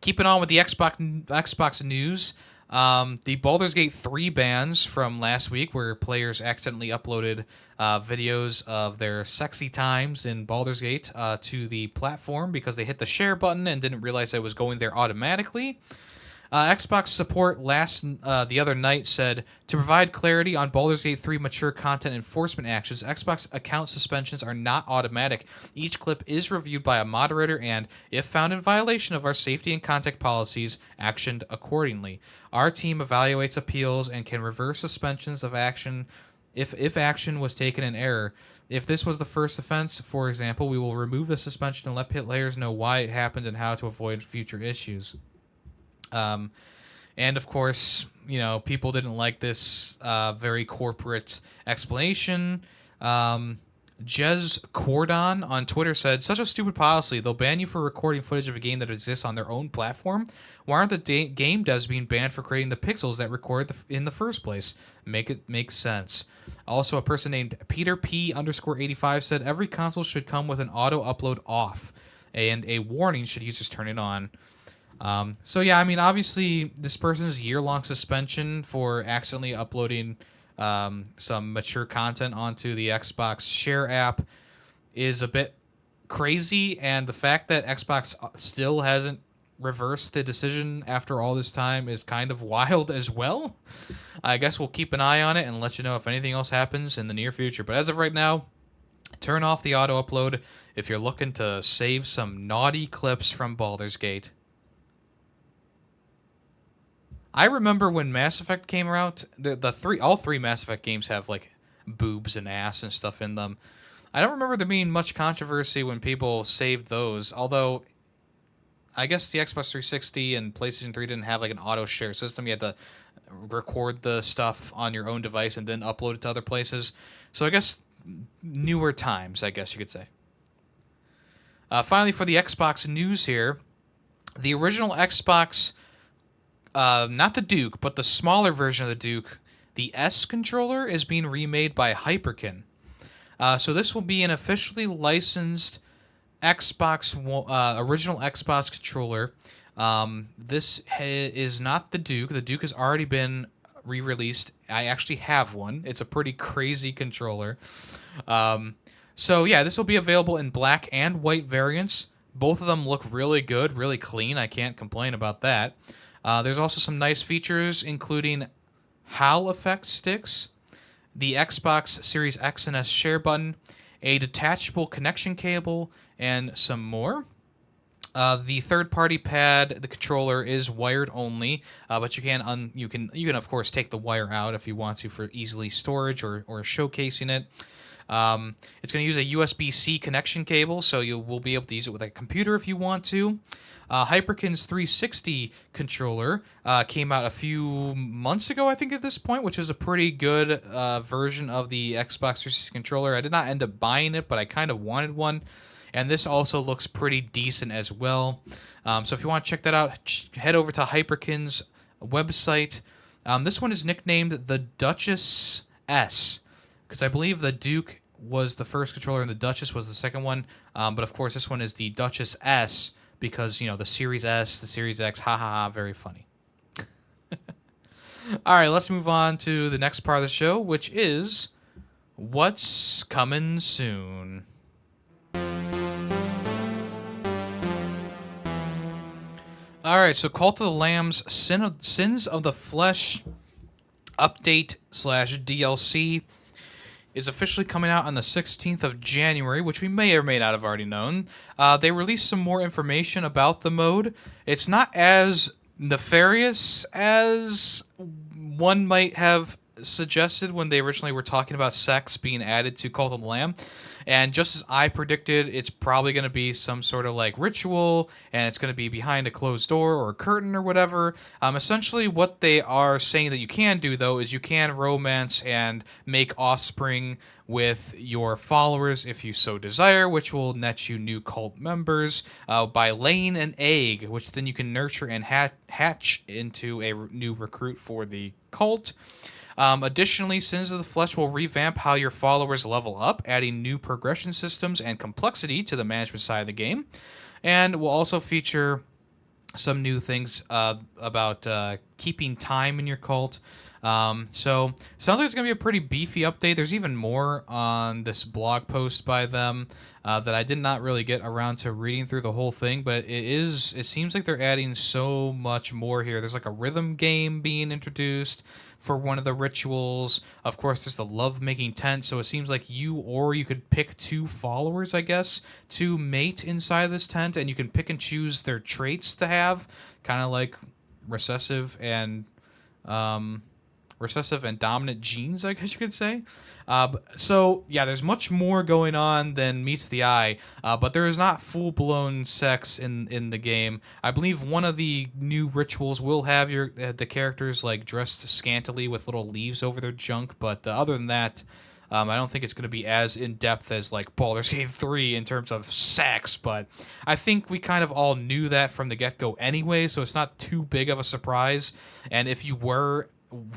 Keeping on with the Xbox news, the Baldur's Gate 3 bans from last week, where players accidentally uploaded videos of their sexy times in Baldur's Gate to the platform because they hit the share button and didn't realize it was going there automatically. Xbox support the other night said, to provide clarity on Baldur's Gate 3 mature content enforcement actions, Xbox account suspensions are not automatic. Each clip is reviewed by a moderator and, if found in violation of our safety and content policies, actioned accordingly. Our team evaluates appeals and can reverse suspensions of action if action was taken in error. If this was the first offense, for example, we will remove the suspension and let players know why it happened and how to avoid future issues. And of course, people didn't like this very corporate explanation. Jez Cordon on Twitter said, such a stupid policy. They'll ban you for recording footage of a game that exists on their own platform. Why aren't the game devs being banned for creating the pixels that record in the first place? Make sense. Also, a person named Peter P_85 said, every console should come with an auto upload off, and a warning should users turn it on. So yeah, I mean, obviously this person's year-long suspension for accidentally uploading some mature content onto the Xbox Share app is a bit crazy, and the fact that Xbox still hasn't reversed the decision after all this time is kind of wild as well. I guess we'll keep an eye on it and let you know if anything else happens in the near future. But as of right now, turn off the auto upload if you're looking to save some naughty clips from Baldur's Gate. I remember when Mass Effect came out, all three Mass Effect games have like boobs and ass and stuff in them. I don't remember there being much controversy when people saved those, although I guess the Xbox 360 and PlayStation 3 didn't have like an auto share system. You had to record the stuff on your own device and then upload it to other places. So I guess newer times, I guess you could say. Finally, for the Xbox news here, the original Xbox, not the Duke, but the smaller version of the Duke, the S controller, is being remade by Hyperkin. So this will be an officially licensed original Xbox controller. This is not the Duke. The Duke has already been re-released. I actually have one. It's a pretty crazy controller. So yeah, this will be available in black and white variants. Both of them look really good, really clean. I can't complain about that. There's also some nice features, including Hall effect sticks, the Xbox Series X and S share button, a detachable connection cable, and some more. The third-party pad, the controller is wired only, but you can of course take the wire out if you want to for easily storage or showcasing it. It's going to use a USB-C connection cable, so you will be able to use it with a computer if you want to. Hyperkin's 360 controller came out a few months ago, I think, at this point, which is a pretty good version of the Xbox 360 controller. I did not end up buying it, but I kind of wanted one. And this also looks pretty decent as well. So if you want to check that out, head over to Hyperkin's website. This one is nicknamed the Duchess S, because I believe the Duke was the first controller and the Duchess was the second one. But of course, this one is the Duchess S because, you know, the Series S, the Series X, ha ha ha, very funny. All right, let's move on to the next part of the show, which is what's coming soon. All right, so Cult of the Lamb's Sins of the Flesh update / DLC is officially coming out on the 16th of January, which we may or may not have already known. They released some more information about the mode. It's not as nefarious as one might have suggested when they originally were talking about sex being added to Cult of the Lamb. And just as I predicted, it's probably going to be some sort of like ritual, and it's going to be behind a closed door or a curtain or whatever. Essentially, what they are saying that you can do, though, is you can romance and make offspring with your followers if you so desire, which will net you new cult members by laying an egg, which then you can nurture and hatch into a new recruit for the cult. Additionally, Sins of the Flesh will revamp how your followers level up, adding new progression systems and complexity to the management side of the game. And will also feature some new things about keeping time in your cult. So sounds like it's going to be a pretty beefy update. There's even more on this blog post by them that I did not really get around to reading through the whole thing, but it seems like they're adding so much more here. There's like a rhythm game being introduced for one of the rituals. Of course, there's the love-making tent, so it seems like you could pick two followers, I guess, to mate inside this tent, and you can pick and choose their traits to have, kind of like recessive and dominant genes, I guess you could say. So, yeah, there's much more going on than meets the eye, but there is not full-blown sex in the game. I believe one of the new rituals will have the characters like dressed scantily with little leaves over their junk, but other than that, I don't think it's going to be as in-depth as like Baldur's Gate 3 in terms of sex, but I think we kind of all knew that from the get-go anyway, so it's not too big of a surprise. And if you were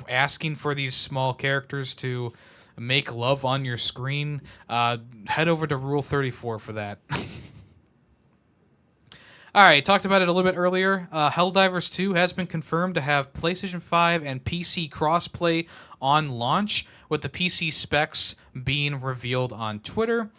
asking for these small characters to make love on your screen, head over to Rule 34 for that. All right, talked about it a little bit earlier. Helldivers 2 has been confirmed to have PlayStation 5 and PC crossplay on launch, with the PC specs being revealed on Twitter.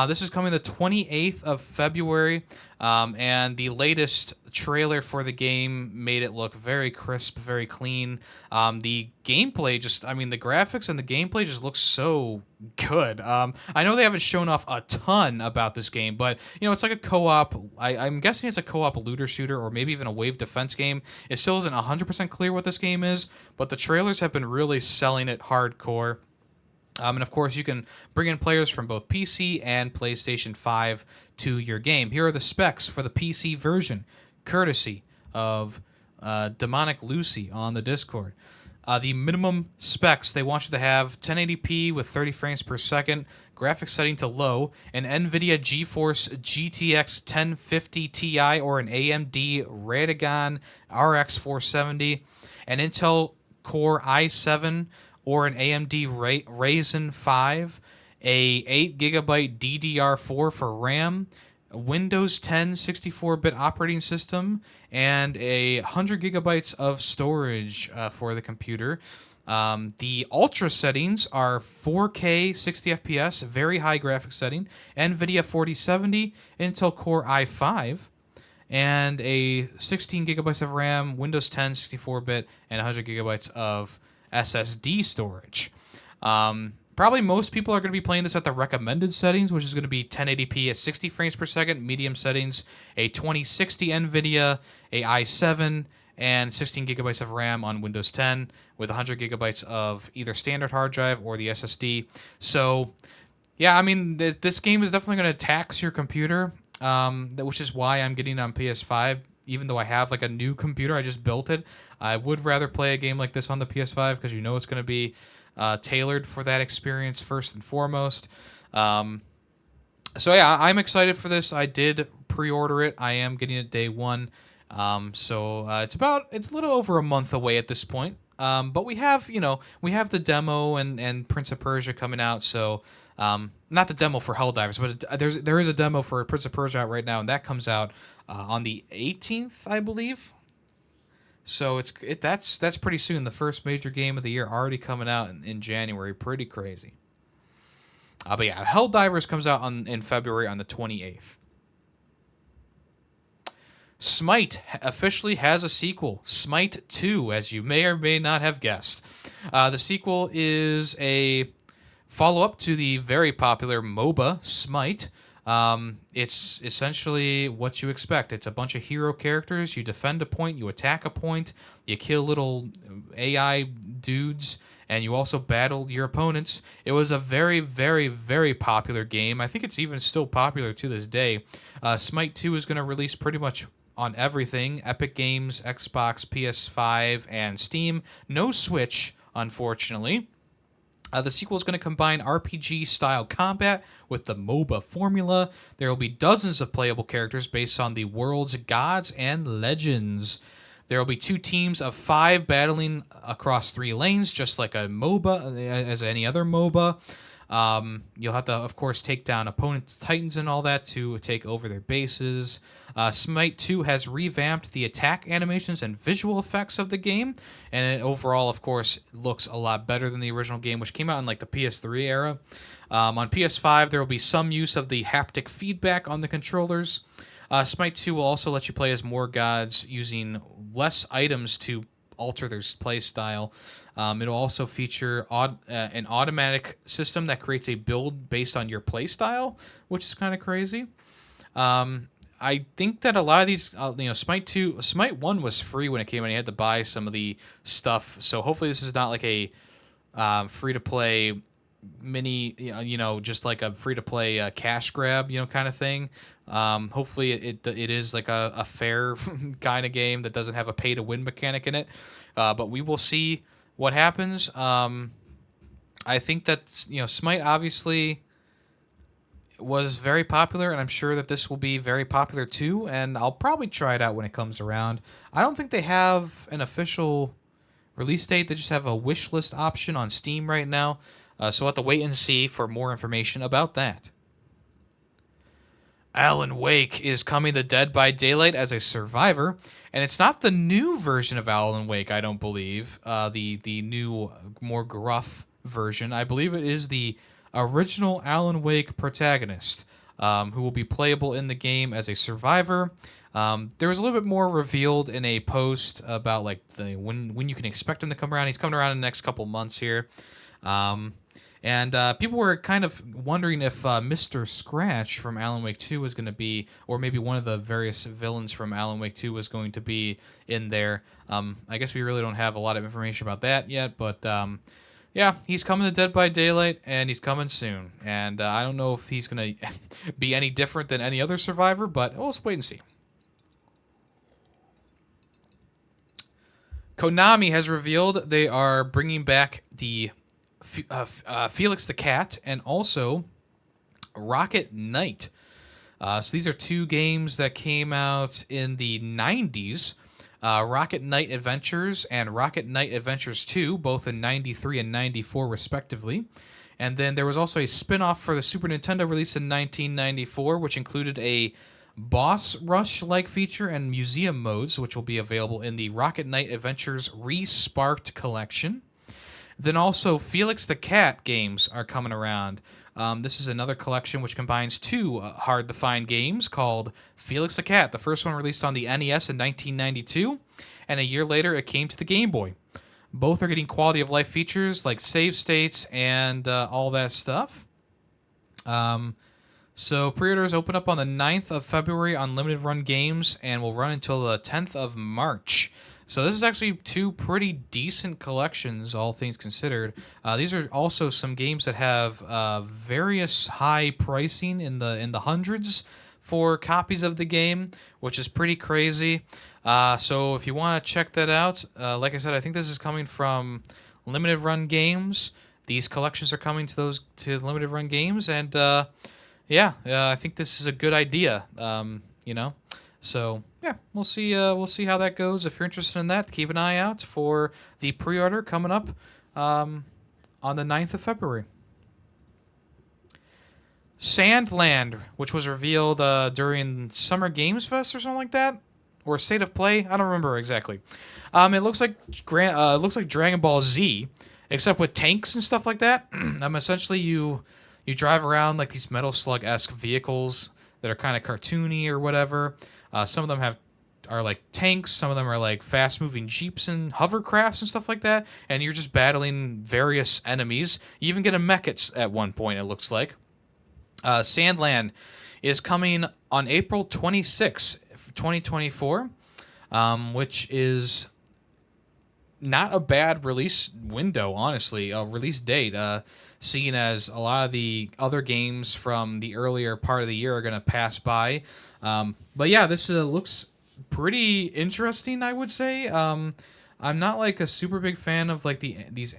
This is coming the 28th of February, and the latest trailer for the game made it look very crisp, very clean. The gameplay the graphics and the gameplay just looks so good. I know they haven't shown off a ton about this game, but, it's like a co-op. I'm guessing it's a co-op looter shooter or maybe even a wave defense game. It still isn't 100% clear what this game is, but the trailers have been really selling it hardcore. And of course, you can bring in players from both PC and PlayStation 5 to your game. Here are the specs for the PC version, courtesy of Demonic Lucy on the Discord. The minimum specs, they want you to have 1080p with 30 frames per second, graphics setting to low, an NVIDIA GeForce GTX 1050 Ti or an AMD Radeon RX 470, an Intel Core i7 or an AMD Ryzen 5, a 8GB DDR4 for RAM, Windows 10 64-bit operating system, and 100 gigabytes of storage for the computer. The ultra settings are 4K 60 FPS, very high graphics setting, NVIDIA 4070, Intel Core i5, and a 16 gigabytes of RAM, Windows 10 64-bit, and 100 gigabytes of SSD storage. Probably most people are going to be playing this at the recommended settings, which is going to be 1080p at 60 frames per second, medium settings, a 2060 NVIDIA, a i7, and 16 gigabytes of RAM on Windows 10 with 100 gigabytes of either standard hard drive or the SSD. So, yeah, I mean, this game is definitely going to tax your computer, which is why I'm getting it on PS5. Even though I have like a new computer, I just built it. I would rather play a game like this on the PS5 because you know it's going to be tailored for that experience first and foremost. So yeah, I'm excited for this. I did pre-order it. I am getting it day one. So it's a little over a month away at this point. But we have the demo and Prince of Persia coming out. So not the demo for Helldivers, but there is a demo for Prince of Persia out right now, and that comes out on the 18th, I believe. So that's pretty soon. The first major game of the year already coming out in January. Pretty crazy. But yeah, Helldivers comes out in February on the 28th. Smite officially has a sequel, Smite 2, as you may or may not have guessed. The sequel is a follow-up to the very popular MOBA, Smite. It's essentially what you expect. It's a bunch of hero characters. You defend a point, you attack a point, you kill little AI dudes, and you also battle your opponents. It was a very, very, very popular game. I think it's even still popular to this day. Smite 2 is going to release pretty much on everything: Epic Games, Xbox, PS5, and Steam. No Switch, unfortunately. The sequel is going to combine RPG-style combat with the MOBA formula. There will be dozens of playable characters based on the world's gods and legends. There will be 2 teams of 5 battling across 3 lanes, just like a MOBA, as any other MOBA. You'll have to, of course, take down opponents' titans and all that to take over their bases. Smite 2 has revamped the attack animations and visual effects of the game, and it overall, of course, looks a lot better than the original game, which came out in like the PS3 era. On PS5, there will be some use of the haptic feedback on the controllers. Smite 2 will also let you play as more gods using less items to alter their play style. It'll also feature an automatic system that creates a build based on your play style, which is kind of crazy. I think that a lot of these, Smite 1 was free when it came out. You had to buy some of the stuff, so hopefully this is not like a free-to-play mini, just like a free-to-play cash grab, kind of thing. Hopefully it is like a fair kind of game that doesn't have a pay-to-win mechanic in it. But we will see what happens. I think that, Smite obviously was very popular, and I'm sure that this will be very popular too, and I'll probably try it out when it comes around. I don't think they have an official release date. They just have a wish list option on Steam right now, so we'll have to wait and see for more information about that. Alan Wake is coming to Dead by Daylight as a survivor, and it's not the new version of Alan Wake, I don't believe, the new, more gruff version. I believe it is the original Alan Wake protagonist, who will be playable in the game as a survivor. There was a little bit more revealed in a post about like when you can expect him to come around. He's coming around in the next couple months here. And people were kind of wondering if Mr. Scratch from Alan Wake 2 was going to be, or maybe one of the various villains from Alan Wake 2 was going to be in there. I guess we really don't have a lot of information about that yet, but yeah, he's coming to Dead by Daylight, and he's coming soon. And I don't know if he's going to be any different than any other survivor, but we'll just wait and see. Konami has revealed they are bringing back the Felix the Cat and also Rocket Knight. So these are 2 games that came out in the 90s. Rocket Knight Adventures and Rocket Knight Adventures 2, both in 93 and 94 respectively. And then there was also a spin-off for the Super Nintendo released in 1994, which included a boss rush-like feature and museum modes, which will be available in the Rocket Knight Adventures Re-Sparked collection. Then also Felix the Cat games are coming around. This is another collection which combines 2 hard-to-find games called Felix the Cat. The first one released on the NES in 1992, and a year later it came to the Game Boy. Both are getting quality of life features like save states and all that stuff. So pre-orders open up on the 9th of February on limited run games and will run until the 10th of March. So this is actually two pretty decent collections, all things considered. These are also some games that have various high pricing in the hundreds for copies of the game, which is pretty crazy. So if you want to check that out, like I said, I think this is coming from limited run games. These collections are coming to limited run games, and yeah, I think this is a good idea. So yeah, we'll see. We'll see how that goes. If you're interested in that, keep an eye out for the pre-order coming up on the 9th of February. Sandland, which was revealed during Summer Games Fest or something like that, or State of Play. I don't remember exactly. It looks like Dragon Ball Z, except with tanks and stuff like that. Essentially you drive around like these Metal Slug-esque vehicles that are kind of cartoony or whatever. Some of them are like tanks. Some of them are like fast-moving jeeps and hovercrafts and stuff like that. And you're just battling various enemies. You even get a mech at one point, it looks like. Sandland is coming on April 26, 2024, which is not a bad release window, honestly. A release date, seeing as a lot of the other games from the earlier part of the year are going to pass by. But yeah, this looks pretty interesting, I would say. I'm not like a super big fan of like these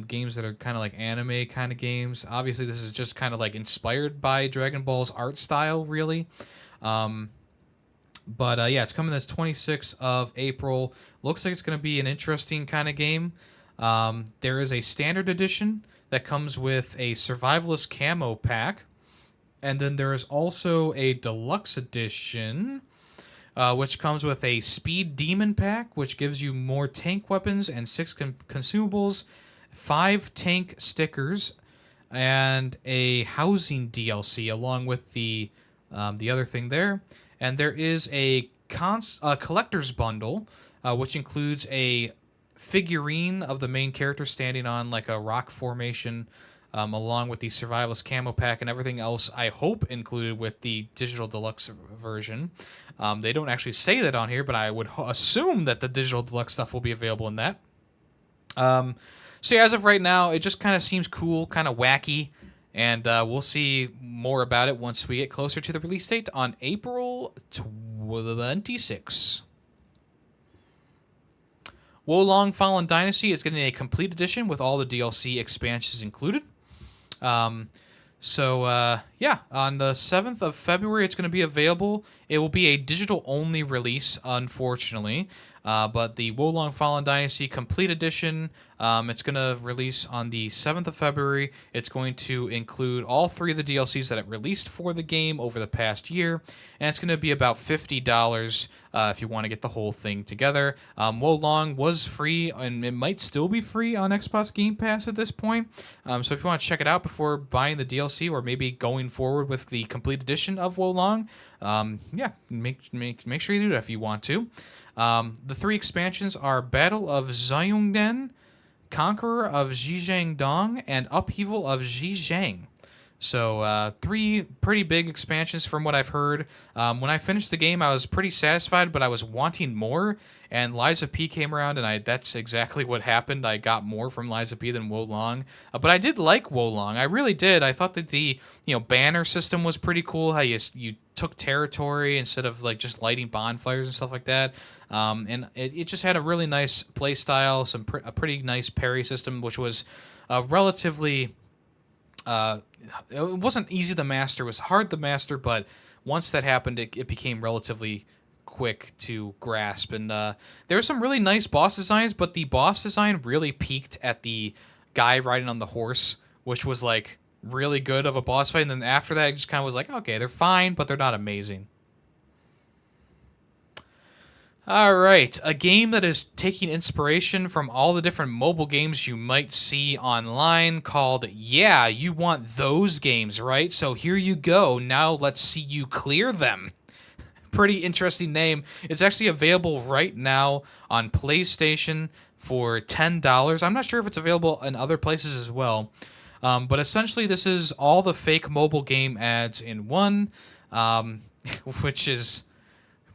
games that are kind of like anime kind of games. Obviously, this is just kind of like inspired by Dragon Ball's art style, really. But yeah, it's coming this 26th of April. Looks like it's going to be an interesting kind of game. There is a standard edition that comes with a survivalist camo pack. And then there is also a deluxe edition, which comes with a speed demon pack, which gives you more tank weapons and 6 consumables, 5 tank stickers, and a housing DLC along with the other thing there. And there is a collector's bundle, which includes a figurine of the main character standing on like a rock formation, along with the survivalist camo pack and everything else, I hope included with the digital deluxe version. They don't actually say that on here, but I would assume that the digital deluxe stuff will be available in that. So yeah, as of right now, it just kind of seems cool, kind of wacky, and we'll see more about it once we get closer to the release date on April 26. Wolong Fallen Dynasty is getting a complete edition with all the DLC expansions included. Yeah, on the 7th of February, it's going to be available. It will be a digital-only release, unfortunately. But the Wolong Fallen Dynasty Complete Edition, it's going to release on the 7th of February. It's going to include all 3 of the DLCs that it released for the game over the past year. And it's going to be about $50 if you want to get the whole thing together. Wolong was free, and it might still be free on Xbox Game Pass at this point. So if you want to check it out before buying the DLC or maybe going forward with the Complete Edition of Wolong, yeah, make sure you do that if you want to. The 3 expansions are Battle of Zayongden, Conqueror of Zhejiangdong, and Upheaval of Zhejiang. So 3 pretty big expansions from what I've heard. When I finished the game, I was pretty satisfied, but I was wanting more. And Liza P came around, and that's exactly what happened. I got more from Liza P than Wolong. But I did like Wolong. I really did. I thought that the banner system was pretty cool. How you took territory instead of like just lighting bonfires and stuff like that. And it just had a really nice play style, a pretty nice parry system, which was relatively. It wasn't easy to master. It was hard to master, but once that happened, it became relatively quick to grasp. And there were some really nice boss designs, but the boss design really peaked at the guy riding on the horse, which was like really good of a boss fight. And then after that, it just kind of was like, okay, they're fine, but they're not amazing. All right, a game that is taking inspiration from all the different mobile games you might see online called Yeah, You Want Those Games, right? So here you go. Now let's see you clear them. Pretty interesting name. It's actually available right now on PlayStation for $10. I'm not sure if it's available in other places as well. But essentially, this is all the fake mobile game ads in one, which is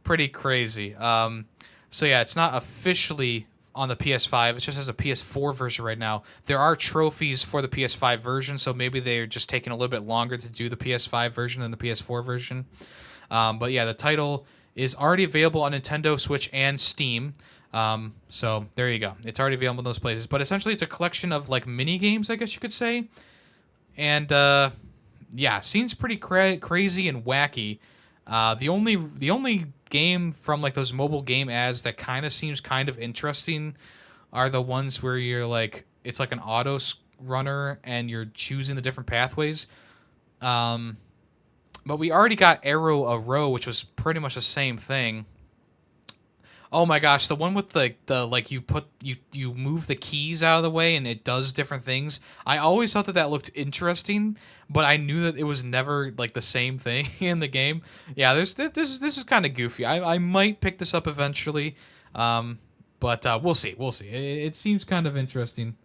pretty crazy. So yeah, it's not officially on the PS5. It just has a PS4 version right now. There are trophies for the PS5 version, so maybe they're just taking a little bit longer to do the PS5 version than the PS4 version. But yeah, the title is already available on Nintendo Switch and Steam. So there you go. It's already available in those places. But essentially, it's a collection of like mini games, I guess you could say. And yeah, seems pretty crazy and wacky. The only game from like those mobile game ads that kind of seems kind of interesting are the ones where you're like, it's like an auto runner and you're choosing the different pathways. But we already got Arrow a Row, which was pretty much the same thing. Oh my gosh, the one with the like you move the keys out of the way and it does different things. I always thought that looked interesting, but I knew that it was never like the same thing in the game. Yeah, this is kind of goofy. I might pick this up eventually, but we'll see. We'll see. It seems kind of interesting,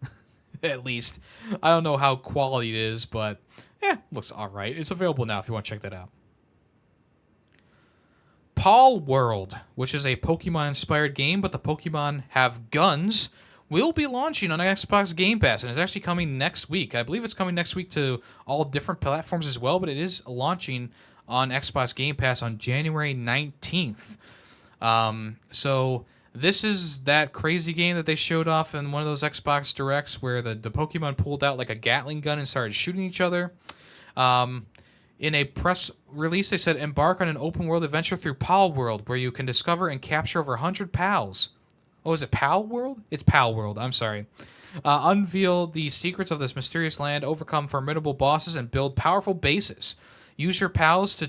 at least. I don't know how quality it is, but yeah, looks all right. It's available now if you want to check that out. Pal World, which is a Pokemon-inspired game, but the Pokemon have guns, will be launching on Xbox Game Pass, and it's actually coming next week. I believe it's coming next week to all different platforms as well, but it is launching on Xbox Game Pass on January 19th. So this is that crazy game that they showed off in one of those Xbox Directs where the Pokemon pulled out like a Gatling gun and started shooting each other. In a press release, they said, embark on an open-world adventure through Pal World, where you can discover and capture over 100 pals. Oh, is it Pal World? It's Pal World, I'm sorry. Unveil the secrets of this mysterious land, overcome formidable bosses, and build powerful bases. Use your pals to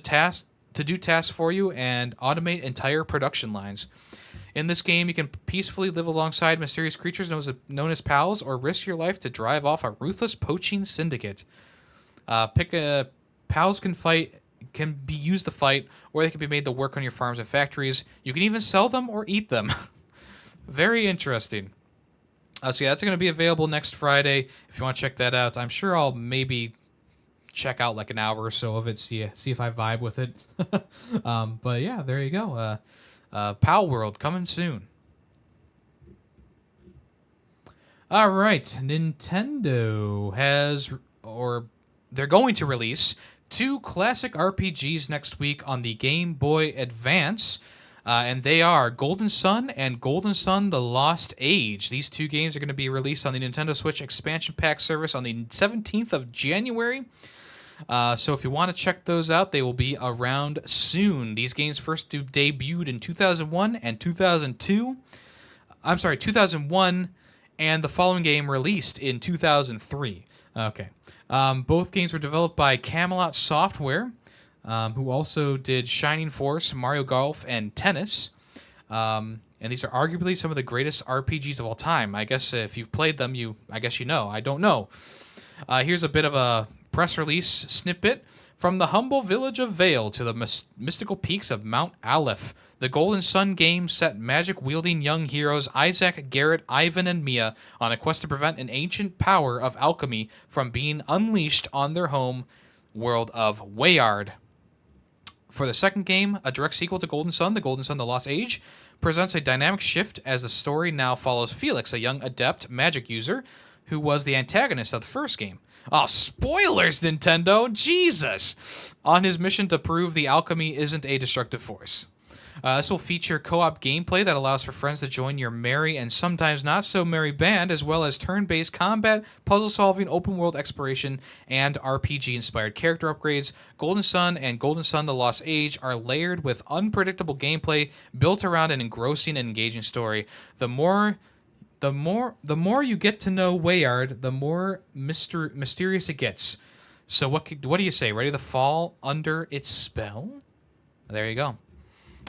do tasks for you and automate entire production lines. In this game, you can peacefully live alongside mysterious creatures known as pals, or risk your life to drive off a ruthless poaching syndicate. Pals can be used to fight, or they can be made to work on your farms and factories. You can even sell them or eat them. Very interesting. So yeah, that's going to be available next Friday. If you want to check that out, I'm sure I'll maybe check out like an hour or so of it, see if I vibe with it. But yeah, there you go. Pal World coming soon. All right, Nintendo they're going to release 2 classic RPGs next week on the Game Boy Advance, and they are Golden Sun and Golden Sun: The Lost Age. These 2 games are going to be released on the Nintendo Switch Expansion Pack service on the 17th of January. So if you want to check those out, they will be around soon. These games first debuted in 2001 and 2002. I'm sorry, 2001, and the following game released in 2003. Okay. Both games were developed by Camelot Software, who also did Shining Force, Mario Golf, and Tennis. And these are arguably some of the greatest RPGs of all time. I guess if you've played them, I guess you know. I don't know. Here's a bit of a press release snippet. From the humble village of Vale to the mystical peaks of Mount Aleph, the Golden Sun game set magic-wielding young heroes Isaac, Garrett, Ivan, and Mia on a quest to prevent an ancient power of alchemy from being unleashed on their home world of Wayard. For the second game, a direct sequel to Golden Sun, The Lost Age, presents a dynamic shift as the story now follows Felix, a young adept magic user who was the antagonist of the first game. Oh, spoilers, Nintendo! Jesus! On his mission to prove the alchemy isn't a destructive force. This will feature co-op gameplay that allows for friends to join your merry and sometimes not so merry band, as well as turn-based combat, puzzle-solving, open-world exploration, and RPG-inspired character upgrades. Golden Sun and Golden Sun: The Lost Age are layered with unpredictable gameplay built around an engrossing and engaging story. The more you get to know Wayard, the more mysterious it gets. So what do you say? Ready to fall under its spell? There you go.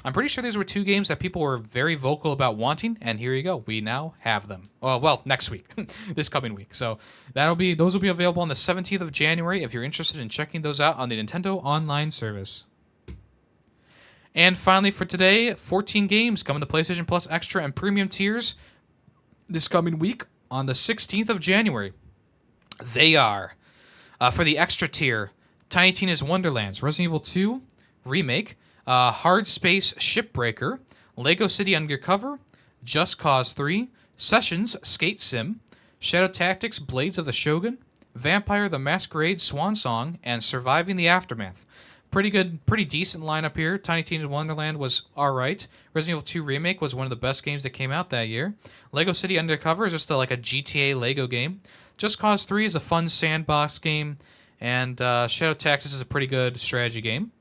I'm pretty sure these were 2 games that people were very vocal about wanting, and here you go. We now have them. Well, next week, this coming week. So those will be available on the 17th of January if you're interested in checking those out on the Nintendo Online service. And finally for today, 14 games coming to PlayStation Plus Extra and Premium tiers. this coming week on the 16th of January. They are, for the extra tier, Tiny Tina's Wonderlands, Resident Evil 2 Remake, Hard Space Shipbreaker, Lego City Undercover, Just Cause 3, Sessions Skate Sim, Shadow Tactics Blades of the Shogun, Vampire the Masquerade Swan Song, and Surviving the Aftermath. Pretty good, pretty decent lineup here. Tiny Tina's Wonderland was alright. Resident Evil 2 Remake was one of the best games that came out that year. Lego City Undercover is just like a GTA Lego game. Just Cause 3 is a fun sandbox game. And Shadow Tactics is a pretty good strategy game.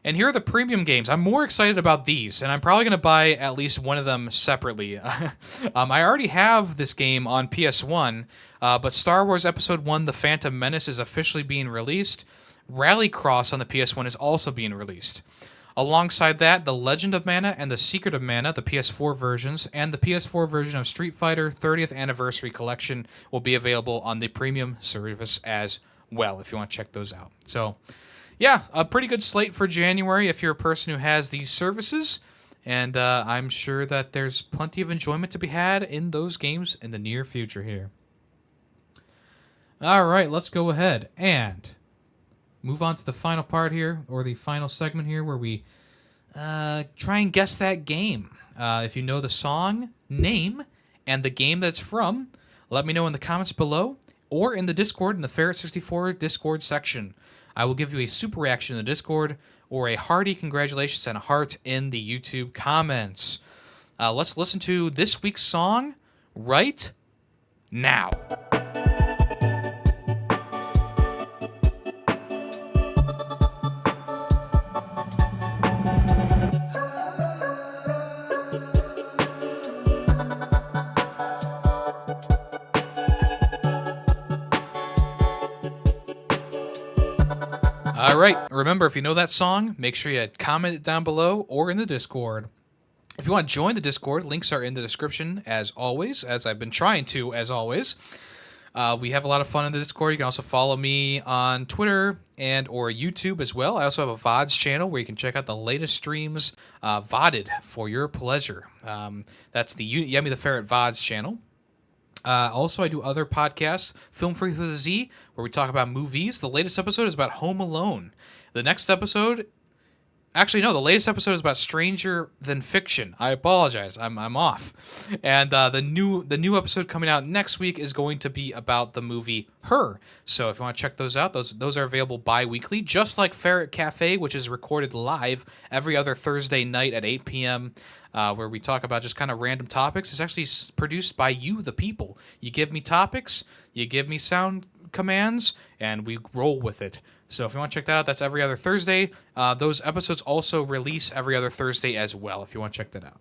And here are the premium games. I'm more excited about these, and I'm probably going to buy at least one of them separately. I already have this game on PS1, but Star Wars Episode 1 The Phantom Menace is officially being released. Rallycross on the PS1 is also being released. Alongside that, The Legend of Mana and The Secret of Mana, the PS4 versions, and the PS4 version of Street Fighter 30th Anniversary Collection will be available on the premium service as well, if you want to check those out. So, yeah, a pretty good slate for January if you're a person who has these services, and I'm sure that there's plenty of enjoyment to be had in those games in the near future here. All right, let's go ahead and move on to the final part here, or the final segment here, where we try and guess that game. If you know the song, name, and the game that's from, let me know in the comments below, or in the Discord, in the Ferret64 Discord section. I will give you a super reaction in the Discord, or a hearty congratulations and a heart in the YouTube comments. Let's listen to this week's song right now. All right, remember, if you know that song, make sure you comment it down below or in the Discord. If you want to join the Discord, links are in the description, as always, as I've been trying to, as always. We have a lot of fun in the Discord. You can also follow me on Twitter and or YouTube as well. I also have a VODs channel where you can check out the latest streams VODed for your pleasure. That's the Yemmy the Ferret VODs channel. Also, I do other podcasts, Film Freak with a Z, where we talk about movies. The latest episode is about Home Alone. The next episode... Actually, no, the latest episode is about Stranger Than Fiction. I apologize. I'm off. And the new episode coming out next week is going to be about the movie Her. So if you want to check those out, those are available bi-weekly, just like Ferret Cafe, which is recorded live every other Thursday night at 8 p.m., where we talk about just kind of random topics. It's actually produced by you, the people. You give me topics, you give me sound commands, and we roll with it. So if you want to check that out, that's every other Thursday. Those episodes also release every other Thursday as well, if you want to check that out.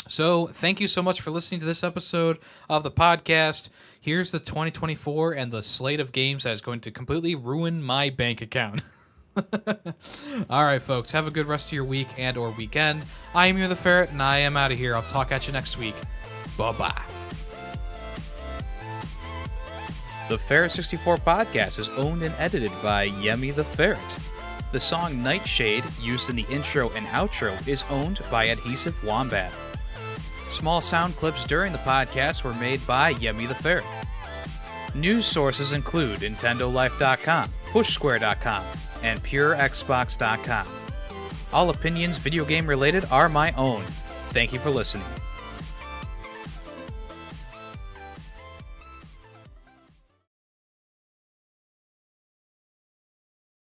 So thank you so much for listening to this episode of the podcast. Here's the 2024 and the slate of games that is going to completely ruin my bank account. All right, folks, have a good rest of your week and or weekend. I am Yemmy the Ferret, and I am out of here. I'll talk at you next week. Bye-bye. The Ferret64 podcast is owned and edited by Yemmy the Ferret. The song Nightshade, used in the intro and outro, is owned by Adhesive Wombat. Small sound clips during the podcast were made by Yemmy the Ferret. News sources include NintendoLife.com, PushSquare.com, and PureXbox.com. All opinions video game related are my own. Thank you for listening.